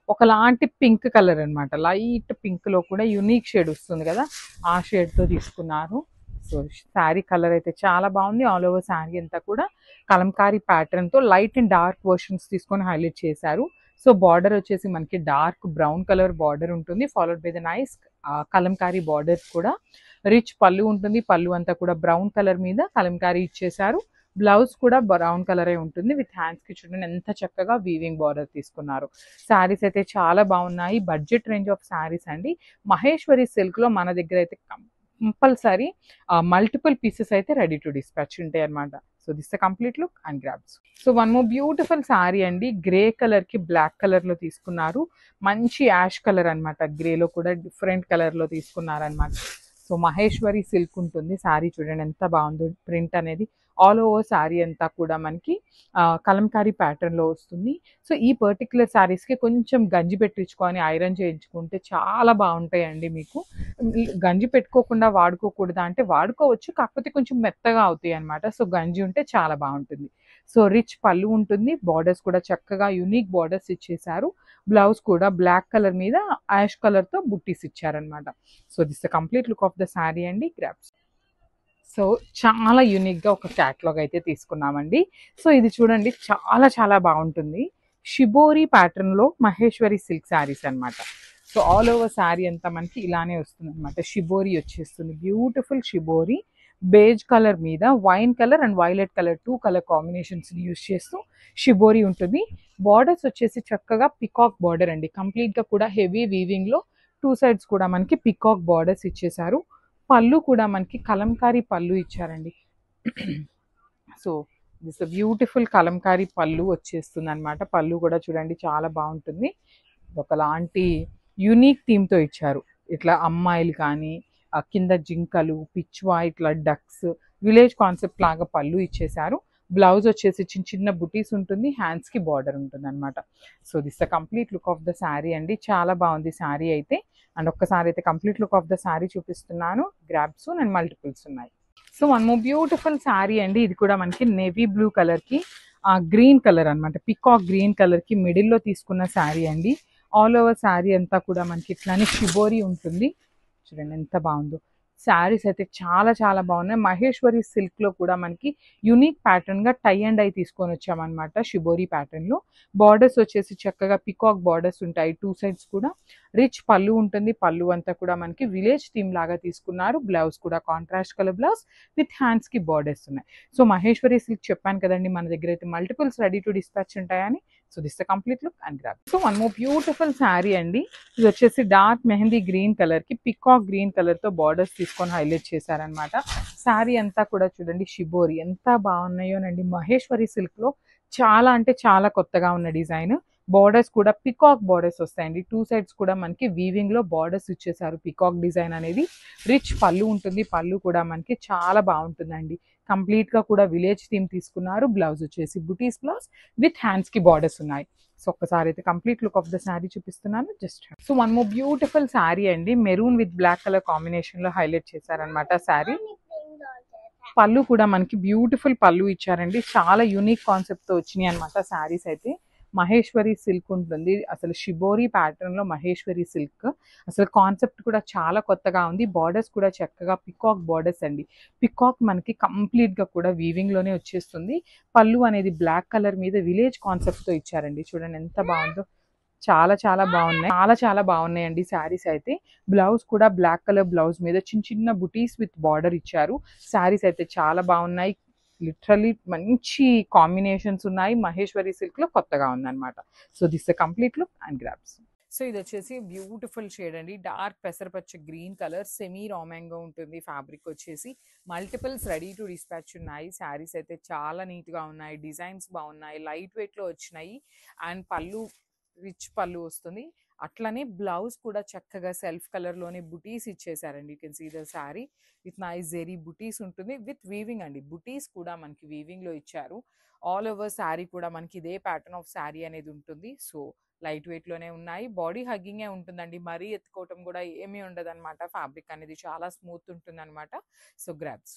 ఒకలాంటి పింక్ కలర్ అనమాట. లైట్ పింక్లో కూడా యూనిక్ షేడ్ వస్తుంది కదా, ఆ షేడ్తో తీసుకున్నారు. సో శారీ కలర్ అయితే చాలా బాగుంది. ఆల్ ఓవర్ శారీ అంతా కూడా కలంకారీ ప్యాటర్న్తో లైట్ అండ్ డార్క్ వర్షన్స్ తీసుకొని హైలైట్ చేశారు. సో బార్డర్ వచ్చేసి మనకి డార్క్ బ్రౌన్ కలర్ బార్డర్ ఉంటుంది, followed by the nice kalamkari border కూడా. రిచ్ పళ్ళు ఉంటుంది. పళ్ళు అంతా కూడా బ్రౌన్ కలర్ మీద కలంకారీ ఇచ్చేశారు. బ్లౌజ్ కూడా బ్రౌన్ కలరే ఉంటుంది విత్ హ్యాండ్స్కి చూడండి ఎంత చక్కగా వీవింగ్ బార్డర్ తీసుకున్నారు. శారీస్ అయితే చాలా బాగున్నాయి. బడ్జెట్ రేంజ్ ఆఫ్ శారీస్ అండి. మహేశ్వరి సిల్క్లో మన దగ్గర అయితే కంపల్సరీ మల్టిపుల్ పీసెస్ అయితే రెడీ టు డిస్పాచ్ ఉంటాయి అనమాట. So this the complete look and grabs. So one more beautiful sari అండి. గ్రే కలర్కి బ్లాక్ కలర్లో తీసుకున్నారు. మంచి యాష్ కలర్ అనమాట. గ్రేలో కూడా డిఫరెంట్ కలర్లో తీసుకున్నారనమాట. సో మహేశ్వరి సిల్క్ ఉంటుంది శారీ, చూడండి ఎంత బాగుందో ప్రింట్ అనేది. ఆల్ ఓవర్ శారీ అంతా కూడా మనకి కలంకారీ ప్యాటర్న్లో వస్తుంది. సో ఈ పర్టికులర్ శారీస్కి కొంచెం గంజి పెట్టించుకొని ఐరన్ చేయించుకుంటే చాలా బాగుంటాయండి. మీకు గంజి పెట్టుకోకుండా వాడుకోకూడదా అంటే వాడుకోవచ్చు, కాకపోతే కొంచెం మెత్తగా అవుతాయి అనమాట. సో గంజి ఉంటే చాలా బాగుంటుంది. సో రిచ్ పళ్ళు ఉంటుంది, బార్డర్స్ కూడా చక్కగా యూనిక్ బార్డర్స్ ఇచ్చేసారు. బ్లౌజ్ కూడా బ్లాక్ కలర్ మీద యాష్ కలర్తో బుట్టీస్ ఇచ్చారనమాట. So this the complete look of the sari అండి. గ్రాప్స్. సో చాలా యూనిక్గా ఒక క్యాట్లాగ్ అయితే తీసుకున్నామండి. సో ఇది చూడండి చాలా చాలా బాగుంటుంది. షిబోరి ప్యాటర్న్లో మహేశ్వరి సిల్క్ శారీస్ అనమాట. సో ఆల్ ఓవర్ శారీ అంతా మనకి ఇలానే వస్తుంది అనమాట. షిబోరి వచ్చేస్తుంది, బ్యూటిఫుల్ షిబోరి. బేజ్ కలర్ మీద wine colour and violet colour 2 colour combinations use చేస్తూ షిబోరి ఉంటుంది. బార్డర్స్ వచ్చేసి చక్కగా పికాక్ బార్డర్ అండి. కంప్లీట్గా కూడా హెవీ వీవింగ్లో 2 సైడ్స్ కూడా మనకి పికాక్ బార్డర్స్ ఇచ్చేసారు. పళ్ళు కూడా మనకి కలంకారీ పళ్ళు ఇచ్చారండి. సో దిస్ బ్యూటిఫుల్ కలంకారీ పళ్ళు వచ్చేస్తుంది అనమాట. పళ్ళు కూడా చూడండి చాలా బాగుంటుంది. ఒకలాంటి యూనిక్ థీమ్తో ఇచ్చారు. ఇట్లా అమ్మాయిలు కానీ కింద జింకలు, పిచ్వా, ఇట్లా డక్స్, విలేజ్ కాన్సెప్ట్ లాగా పళ్ళు ఇచ్చేసారు. బ్లౌజ్ వచ్చేసి చిన్న చిన్న బుటీస్ ఉంటుంది, హ్యాండ్స్కి బార్డర్ ఉంటుంది అనమాట. So this the complete look of the sari అండి. చాలా బాగుంది శారీ అయితే. అండ్ ఒక్కసారి అయితే complete look of the sari చూపిస్తున్నాను. గ్రాబ్స్ అండ్ మల్టిపుల్స్ ఉన్నాయి. So one more beautiful sari అండి. ఇది కూడా మనకి నేవీ బ్లూ కలర్కి గ్రీన్ కలర్ అనమాట, పికాక్ గ్రీన్ కలర్కి మిడిల్లో తీసుకున్న శారీ అండి. ఆల్ ఓవర్ శారీ అంతా కూడా మనకి ఇట్లానే షిబోరి ఉంటుంది. చూడండి ఎంత బాగుందో. శారీస్ అయితే చాలా చాలా బాగున్నాయి. మహేశ్వరి సిల్క్లో కూడా మనకి యూనిక్ ప్యాటర్న్గా టై అండ్ ఐ తీసుకొని వచ్చామన్నమాట. షిబోరి ప్యాటర్న్లో బార్డర్స్ వచ్చేసి చక్కగా పికాక్ బార్డర్స్ ఉంటాయి 2 సైడ్స్ కూడా. రిచ్ పళ్ళు ఉంటుంది. పళ్ళు అంతా కూడా మనకి విలేజ్ థీమ్ లాగా తీసుకున్నారు. బ్లౌజ్ కూడా కాంట్రాస్ట్ కలర్ బ్లౌజ్ విత్ హ్యాండ్స్కి బార్డర్స్ ఉన్నాయి. సో మహేశ్వరి సిల్క్ చెప్పాను కదండి, మన దగ్గర అయితే మల్టిపుల్స్ రెడీ టు డిస్పాచ్ ఉంటాయని. So this the complete look and grab. So one more beautiful sari అండి. ఇది వచ్చేసి డార్క్ మెహందీ గ్రీన్ కలర్కి పికాక్ గ్రీన్ కలర్తో బార్డర్స్ తీసుకొని హైలైట్ చేశారనమాట. శారీ అంతా కూడా చూడండి షిబోరి ఎంత బాగున్నాయోనండి. మహేశ్వరి సిల్క్లో చాలా అంటే చాలా కొత్తగా ఉన్న డిజైన్. బార్డర్స్ కూడా పికాక్ బార్డర్స్ వస్తాయండి. 2 సైడ్స్ కూడా మనకి వీవింగ్లో బార్డర్స్ ఇచ్చేసారు. పికాక్ డిజైన్ అనేది. రిచ్ పళ్ళు ఉంటుంది. పళ్ళు కూడా మనకి చాలా బాగుంటుందండి. కంప్లీట్గా కూడా విలేజ్ థీమ్ తీసుకున్నారు. బ్లౌజ్ వచ్చేసి బుటీస్ బ్లౌజ్ విత్ హ్యాండ్స్కి బార్డర్స్ ఉన్నాయి. సో ఒక్కసారి అయితే complete look of the sari చూపిస్తున్నాను just. So one more beautiful sari అండి. మెరూన్ విత్ బ్లాక్ కలర్ కాంబినేషన్లో హైలైట్ చేశారనమాట శారీ. పళ్ళు కూడా మనకి బ్యూటిఫుల్ పళ్ళు ఇచ్చారండి. చాలా యూనిక్ కాన్సెప్ట్తో వచ్చినాయి అనమాట శారీస్ అయితే. మహేశ్వరి సిల్క్ ఉంటుంది. అసలు షిబోరి ప్యాటర్న్లో మహేశ్వరి సిల్క్ అసలు కాన్సెప్ట్ కూడా చాలా కొత్తగా ఉంది. బార్డర్స్ కూడా చక్కగా పికాక్ బార్డర్స్ అండి. పికాక్ మనకి కంప్లీట్గా కూడా వీవింగ్లోనే వచ్చేస్తుంది. పళ్ళు అనేది బ్లాక్ కలర్ మీద విలేజ్ కాన్సెప్ట్తో ఇచ్చారండి. చూడండి ఎంత బాగుందో. చాలా చాలా బాగున్నాయి. చాలా చాలా బాగున్నాయండి శారీస్ అయితే. బ్లౌజ్ కూడా బ్లాక్ కలర్ బ్లౌజ్ మీద చిన్న చిన్న బుటీస్ విత్ బార్డర్ ఇచ్చారు. శారీస్ అయితే చాలా బాగున్నాయి. లిటరలీ మంచి కాంబినేషన్స్ ఉన్నాయి. మహేశ్వరి సిల్క్లో కొత్తగా ఉందన్నమాట. So this the complete look and grabs. So ఇది వచ్చేసి బ్యూటిఫుల్ షేడ్ అండి. డార్క్ పెసరపచ్చ గ్రీన్ కలర్ సెమీ రామాంగా ఉంటుంది. ఫ్యాబ్రిక్ వచ్చేసి మల్టిపుల్స్ రెడీ టు డిస్పాచ్ ఉన్నాయి. శారీస్ అయితే చాలా నీట్గా ఉన్నాయి. డిజైన్స్ బాగున్నాయి. లైట్ వెయిట్లో వచ్చినాయి. అండ్ పళ్ళు రిచ్ పళ్ళు వస్తుంది. అట్లనే బ్లౌజ్ కూడా చక్కగా సెల్ఫ్ కలర్లోనే బుటీస్ ఇచ్చేసారండి. You can see the sari with nice zari బుటీస్ ఉంటుంది విత్ వీవింగ్ అండి. బుటీస్ కూడా మనకి వీవింగ్లో ఇచ్చారు. ఆల్ ఓవర్ శారీ కూడా మనకి ఇదే ప్యాటర్న్ ఆఫ్ శారీ అనేది ఉంటుంది. సో లైట్ వెయిట్లోనే ఉన్నాయి. బాడీ హగ్గింగే ఉంటుందండి. మరీ ఎత్తుకోవటం కూడా ఏమీ ఉండదు అనమాట. ఫ్యాబ్రిక్ అనేది చాలా స్మూత్ ఉంటుంది అనమాట. So grabs.